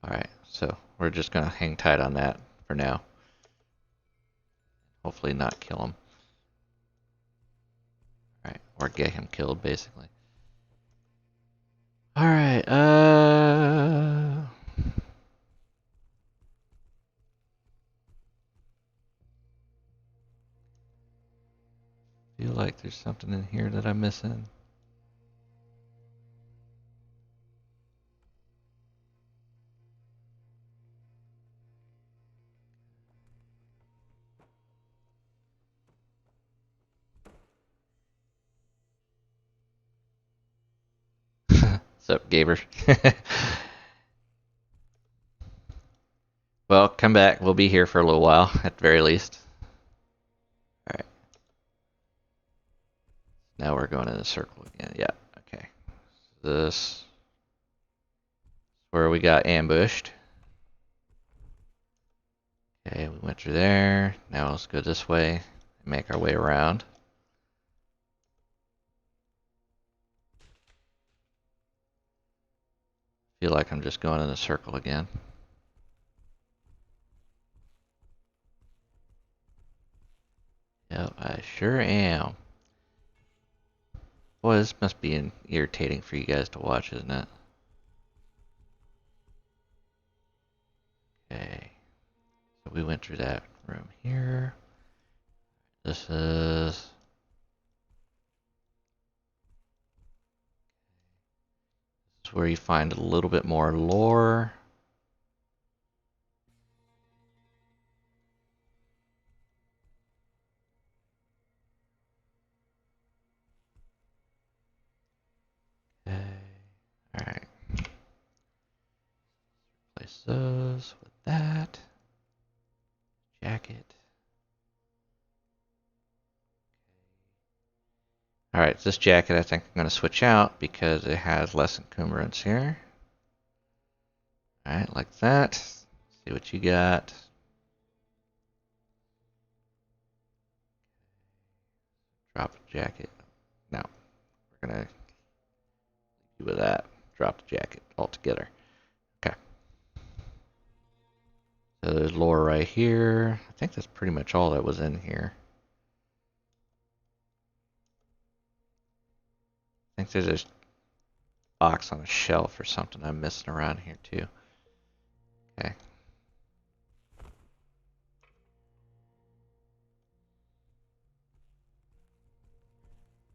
Alright, so we're just gonna hang tight on that for now. Hopefully not kill him. Alright, or get him killed, basically. Alright, feel like there's something in here that I'm missing. What's up, Gaber? Well, come back. We'll be here for a little while, at the very least. Alright. Now we're going in a circle again. Yeah, okay. This is where we got ambushed. Okay, we went through there. Now let's go this way and make our way around. Feel like I'm just going in a circle again. Yep, I sure am. Boy, this must be irritating for you guys to watch, isn't it? Okay. So we went through that room here. This is... This is where you find a little bit more lore. Okay. Alright. Replace those with that. Jacket. Alright, this jacket I think I'm going to switch out because it has less encumbrance here. Alright, like that. See what you got. Drop a jacket. No, we're going to do with that. Drop the jacket altogether. Okay. So there's lore right here. I think that's pretty much all that was in here. I think there's a box on a shelf or something I'm missing around here too. Okay.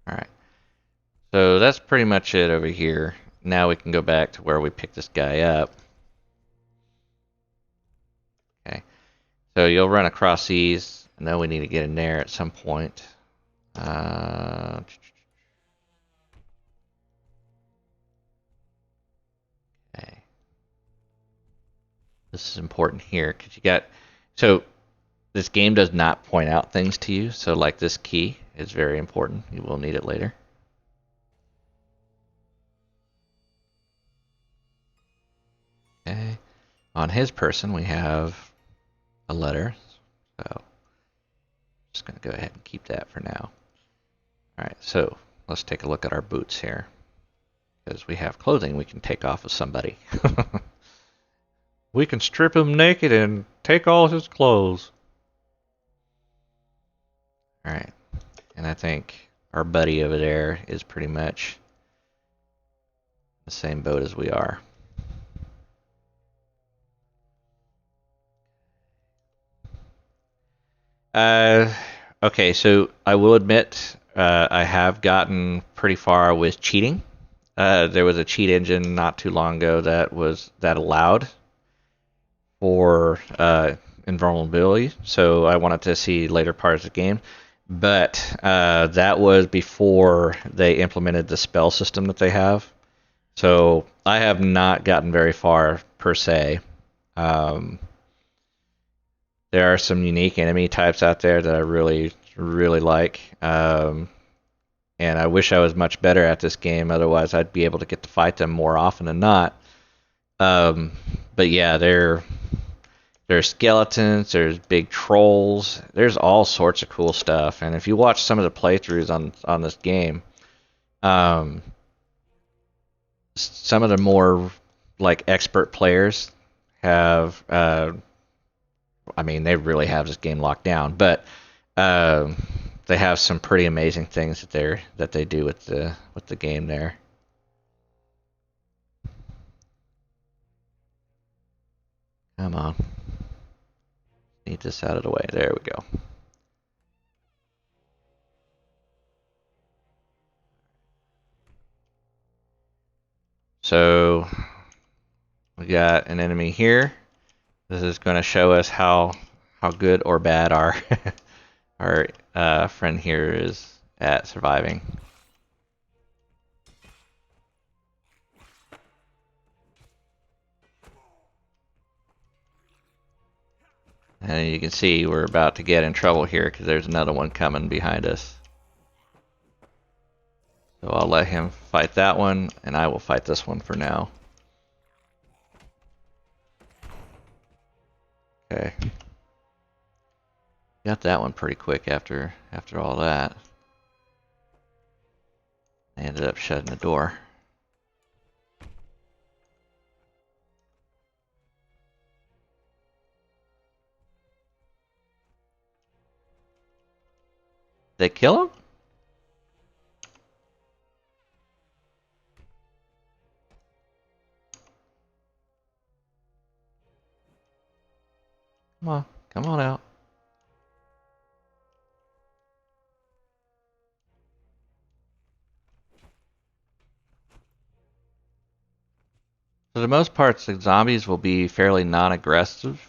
Alright. So that's pretty much it over here. Now we can go back to where we picked this guy up. Okay. So you'll run across these. I know we need to get in there at some point. Okay. This is important here because you got... So this game does not point out things to you. So like this key is very important. You will need it later. Okay. On his person, we have a letter. So I'm just going to go ahead and keep that for now. All right, so let's take a look at our boots here. Because we have clothing we can take off of somebody. We can strip him naked and take all his clothes. All right, and I think our buddy over there is pretty much the same boat as we are. Okay, so I will admit I have gotten pretty far with cheating. There was a cheat engine not too long ago that allowed for invulnerability, so I wanted to see later parts of the game. But that was before they implemented the spell system that they have. So I have not gotten very far per se. There are some unique enemy types out there that I really, really like. And I wish I was much better at this game. Otherwise, I'd be able to get to fight them more often than not. Um, but yeah, there's skeletons, there's big trolls, there's all sorts of cool stuff. And if you watch some of the playthroughs on this game, um, some of the more like expert players have, I mean, they really have this game locked down. But um, they have some pretty amazing things that they do with the game there. Come on, need this out of the way. There we go. So we got an enemy here. This is going to show us how good or bad our our friend here is at surviving. And you can see we're about to get in trouble here because there's another one coming behind us. So I'll let him fight that one, and I will fight this one for now. Okay. Got that one pretty quick after all that. I ended up shutting the door. They kill him? Come on out. For the most part, the zombies will be fairly non-aggressive.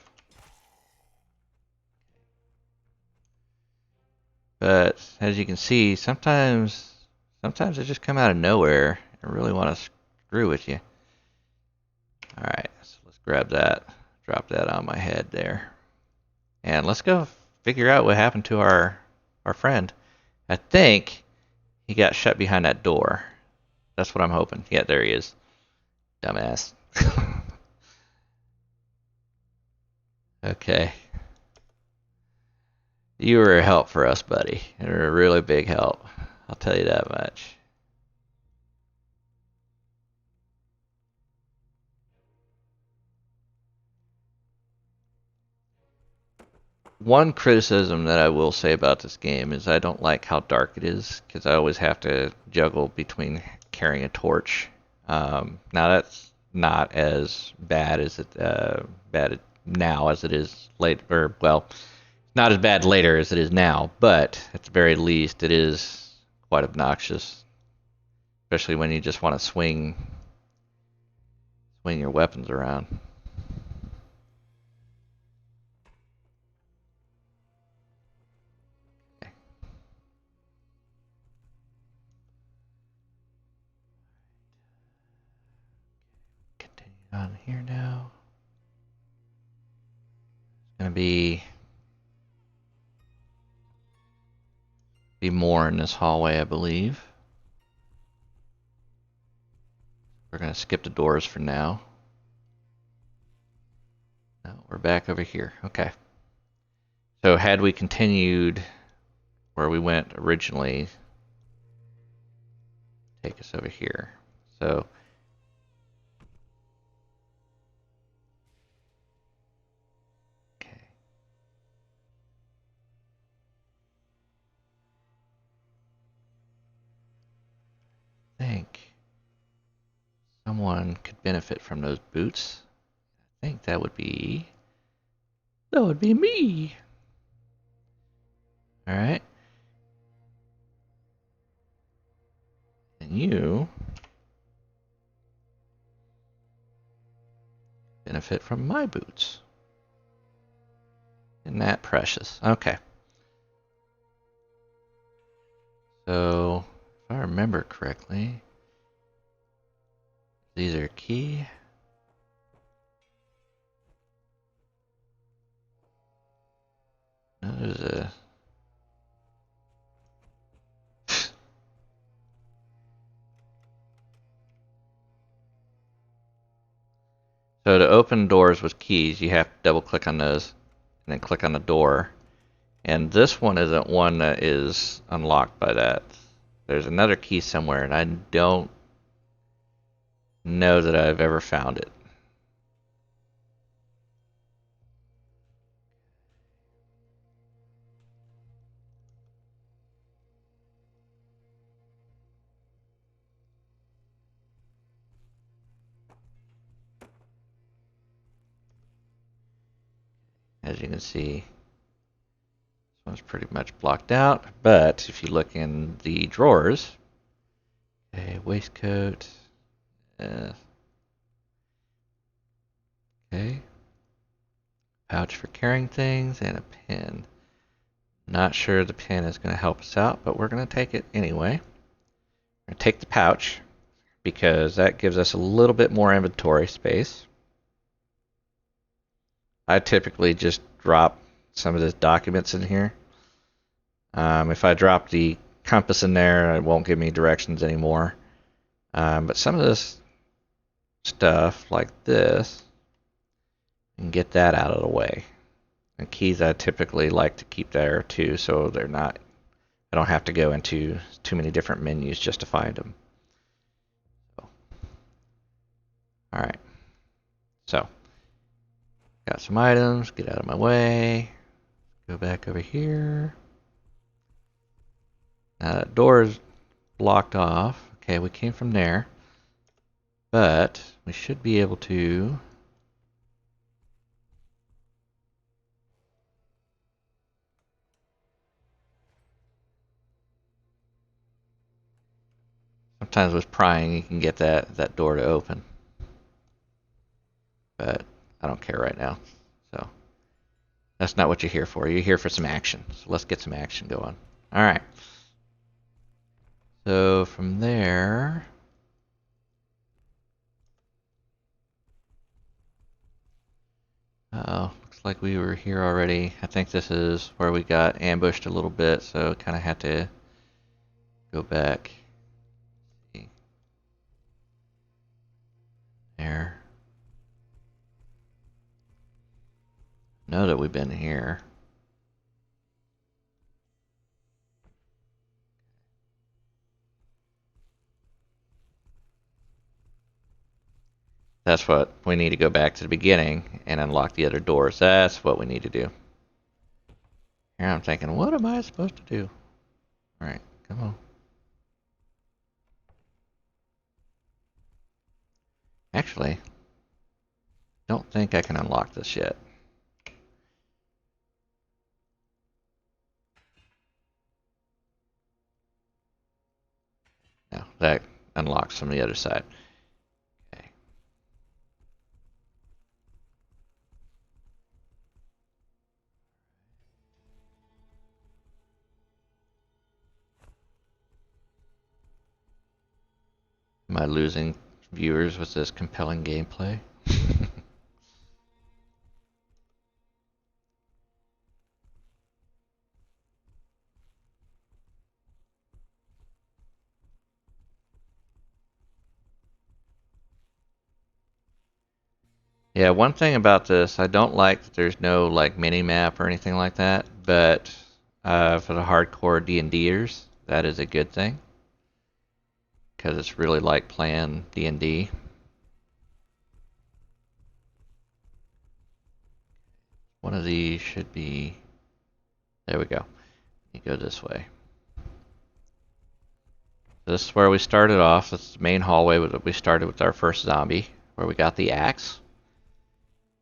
But as you can see, sometimes they just come out of nowhere and really want to screw with you. Alright, so let's grab that, drop that on my head there. And let's go figure out what happened to our friend. I think he got shut behind that door. That's what I'm hoping. Yeah, there he is. Dumbass. Okay. You were a help for us, buddy. You were a really big help. I'll tell you that much. One criticism that I will say about this game is I don't like how dark it is because I always have to juggle between carrying a torch. Now that's not as bad as it bad now as it is later, or well, not as bad later as it is now, but at the very least, it is quite obnoxious, especially when you just want to swing your weapons around. Okay. Continue on here now. It's gonna be more in this hallway, I believe. We're gonna skip the doors for now. No, we're back over here. Okay. So had we continued where we went originally, take us over here. So okay. I think someone could benefit from those boots. I think that would be me. All right. And you benefit from my boots. Isn't that precious? Okay. So, if I remember correctly, these are key. No, there's a So to open doors with keys, you have to double click on those and then click on the door. And this one isn't one that is unlocked by that. There's another key somewhere, and I don't know that I've ever found it. As you can see, this one's pretty much blocked out, but if you look in the drawers, a waistcoat, okay, pouch for carrying things, and a pen. Not sure the pen is going to help us out, but we're going to take it anyway. We're going to take the pouch because that gives us a little bit more inventory space. I typically just drop some of the documents in here. If I drop the compass in there, it won't give me directions anymore. But some of this stuff, like this, I can get that out of the way. And keys I typically like to keep there too, so they're not, I don't have to go into too many different menus just to find them. So, all right. So, got some items, get out of my way. Go back over here. Now that door is blocked off. Okay, we came from there. But we should be able to sometimes with prying you can get that door to open. But I don't care right now. So that's not what you're here for. You're here for some action. So let's get some action going. Alright. So from there, looks like we were here already. I think this is where we got ambushed a little bit, so kind of had to go back. See. There. Know that we've been here. That's what we need to go back to the beginning and unlock the other doors. That's what we need to do. Here I'm thinking, what am I supposed to do? Alright, come on. Actually, don't think I can unlock this yet. No, that unlocks from the other side. Okay. Am I losing viewers with this compelling gameplay? Yeah, one thing about this, I don't like that there's no like mini map or anything like that, but for the hardcore D&Ders, that is a good thing because it's really like playing D&D. One of these should be, there we go. You go this way. This is where we started off. This is the main hallway that we started with our first zombie, where we got the axe.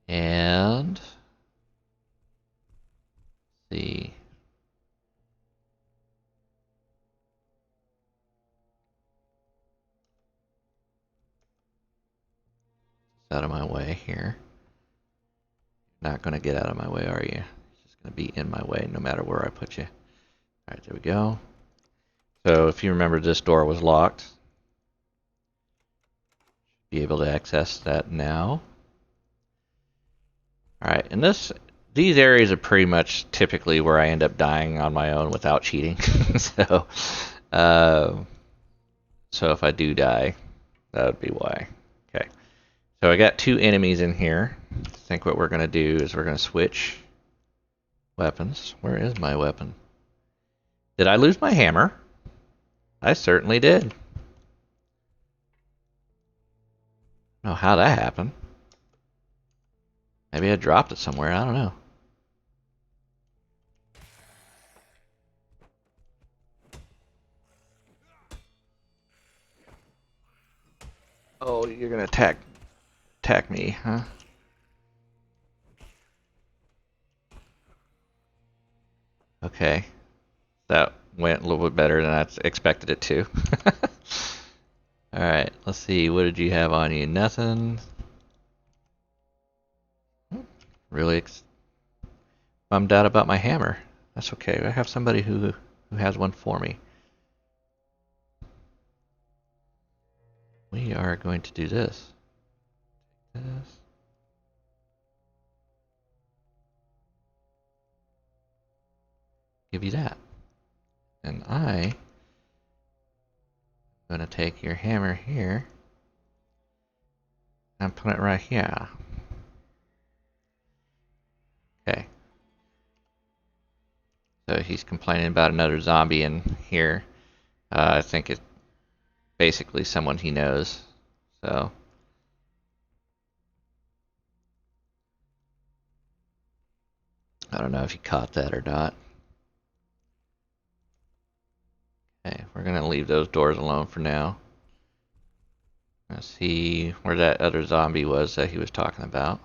And see. Out of my way here. Not going to get out of my way, are you? It's just going to be in my way no matter where I put you. Alright, there we go. So if you remember, this door was locked. Be able to access that now. Alright, and these areas are pretty much typically where I end up dying on my own without cheating. So if I do die, that would be why. Okay. So I got two enemies in here. I think what we're going to do is we're going to switch weapons. Where is my weapon? Did I lose my hammer? I certainly did. I don't know how that happened. Maybe I dropped it somewhere. I don't know. Oh, you're going to attack me, huh? Okay. That went a little bit better than I expected it to. Alright, let's see. What did you have on you? Nothing. Really bummed out about my hammer. That's okay. I have somebody who has one for me. We are going to do this. This. Give you that. And I'm going to take your hammer here and put it right here. Okay. So he's complaining about another zombie in here. I think it's basically someone he knows. So I don't know if he caught that or not. Okay, we're going to leave those doors alone for now. Let's see where that other zombie was that he was talking about.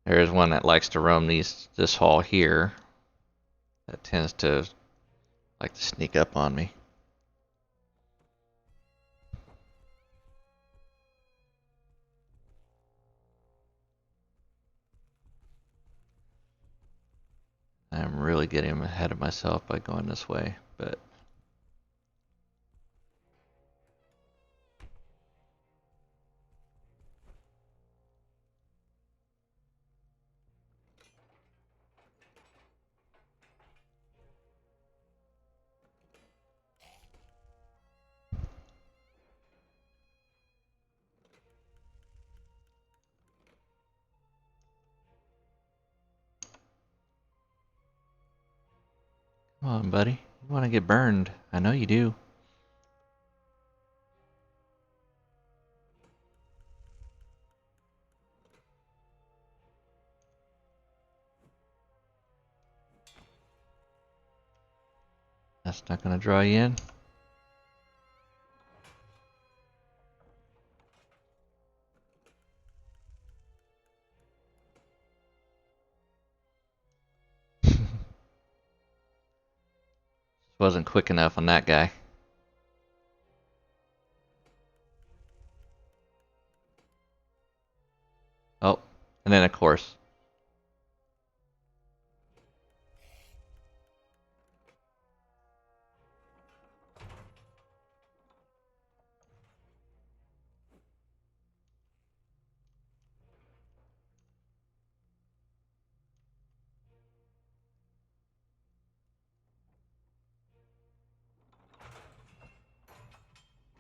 There is one that likes to roam this hall here. That tends to like to sneak up on me. I'm really getting ahead of myself by going this way, but come on, buddy. You want to get burned. I know you do. That's not going to draw you in. Wasn't quick enough on that guy. Oh, and then of course.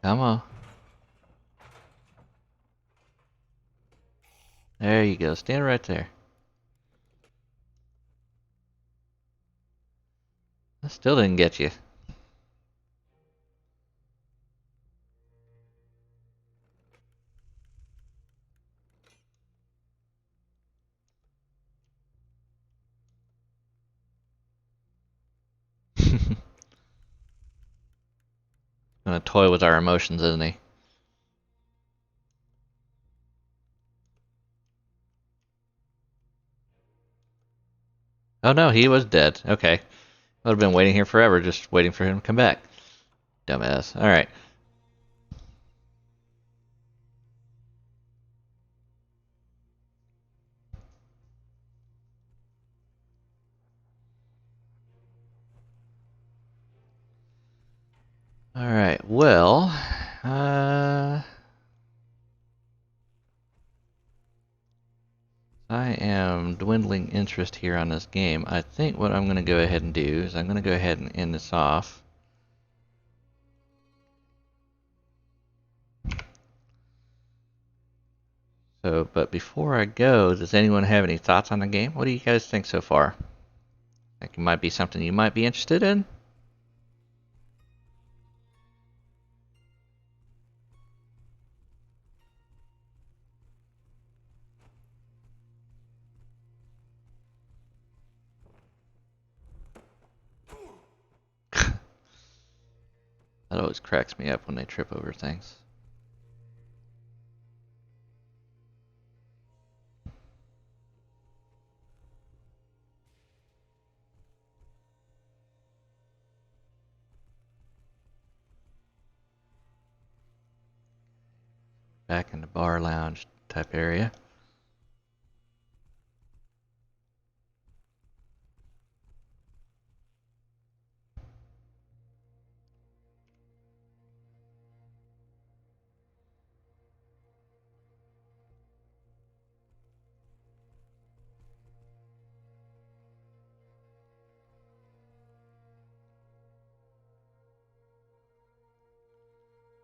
Come on. There you go. Stand right there. That still didn't get you. Gonna toy with our emotions, isn't he? Oh no, he was dead. Okay. I would have been waiting here forever, just waiting for him to come back. Dumbass. Alright. Alright, well, I am dwindling building interest here on this game. I think what I'm going to go ahead and do is I'm going to go ahead and end this off. So, but before I go, does anyone have any thoughts on the game? What do you guys think so far? Think it might be something you might be interested in? That always cracks me up when they trip over things. Back in the bar lounge type area.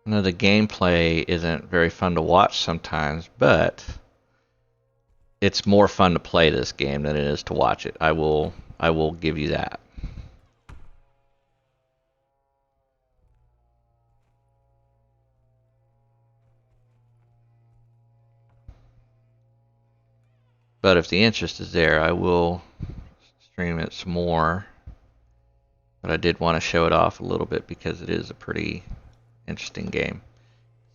I know the gameplay isn't very fun to watch sometimes, but it's more fun to play this game than it is to watch it. I will give you that. But if the interest is there, I will stream it some more. But I did want to show it off a little bit because it is a pretty interesting game,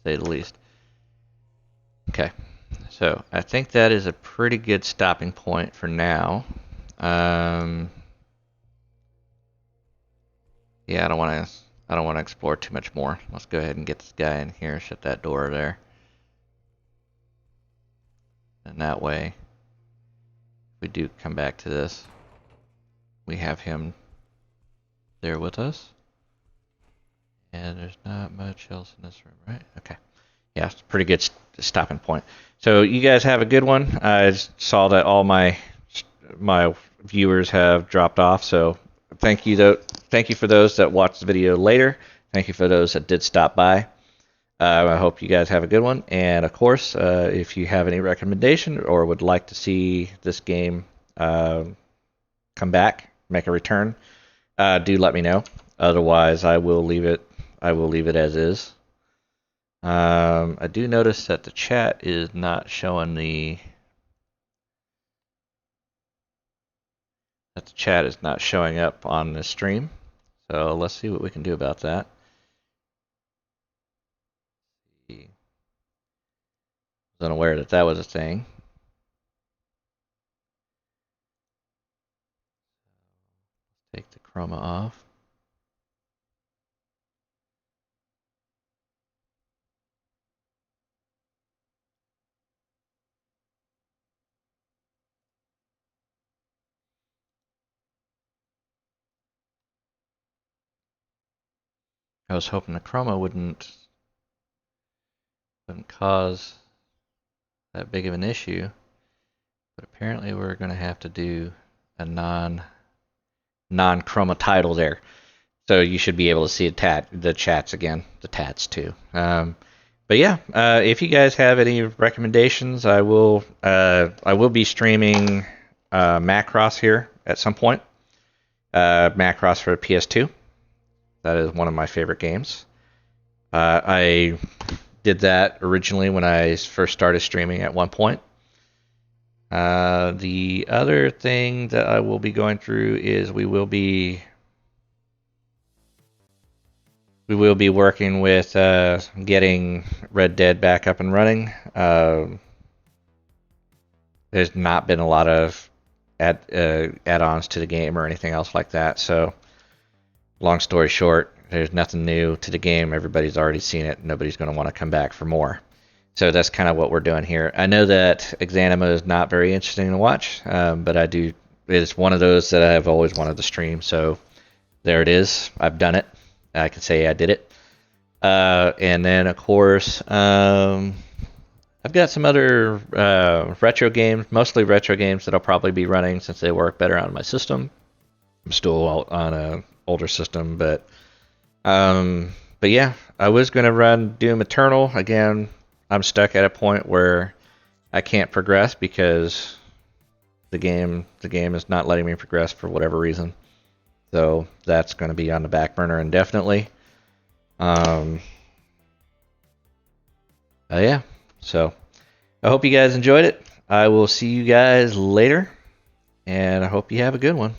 to say the least. Okay, so I think that is a pretty good stopping point for now. Yeah, I don't want to explore too much more. Let's go ahead and get this guy in here. Shut that door there, and that way, if we do come back to this, we have him there with us. And there's not much else in this room, right? Okay. Yeah, it's a pretty good stopping point. So you guys have a good one. I saw that all my viewers have dropped off, so thank you for those that watched the video later. Thank you for those that did stop by. I hope you guys have a good one. And of course, if you have any recommendation or would like to see this game come back, make a return, do let me know. Otherwise, I will leave it as is. I do notice that the chat is not showing showing up on the stream. So let's see what we can do about that. I was unaware that that was a thing. Take the chroma off. I was hoping the chroma wouldn't cause that big of an issue, but apparently we're going to have to do a non-chroma title there. So you should be able to see the chats again, the tats too. But yeah, if you guys have any recommendations, I will be streaming Macross here at some point. Macross for PS2. That is one of my favorite games. I did that originally when I first started streaming at one point. The other thing that I will be going through is we will be working with getting Red Dead back up and running. There's not been a lot of add-ons to the game or anything else like that. So, long story short, there's nothing new to the game. Everybody's already seen it. Nobody's going to want to come back for more. So that's kind of what we're doing here. I know that Exanima is not very interesting to watch, but I do. It's one of those that I've always wanted to stream. So there it is. I've done it. I can say I did it. And then, of course, a I've got some other retro games, mostly retro games that I'll probably be running since they work better on my system. I'm still on a older system, but yeah, I was gonna run Doom Eternal again. I'm stuck at a point where I can't progress because the game is not letting me progress for whatever reason. So that's going to be on the back burner indefinitely. Yeah. So I hope you guys enjoyed it. I will see you guys later, and I hope you have a good one.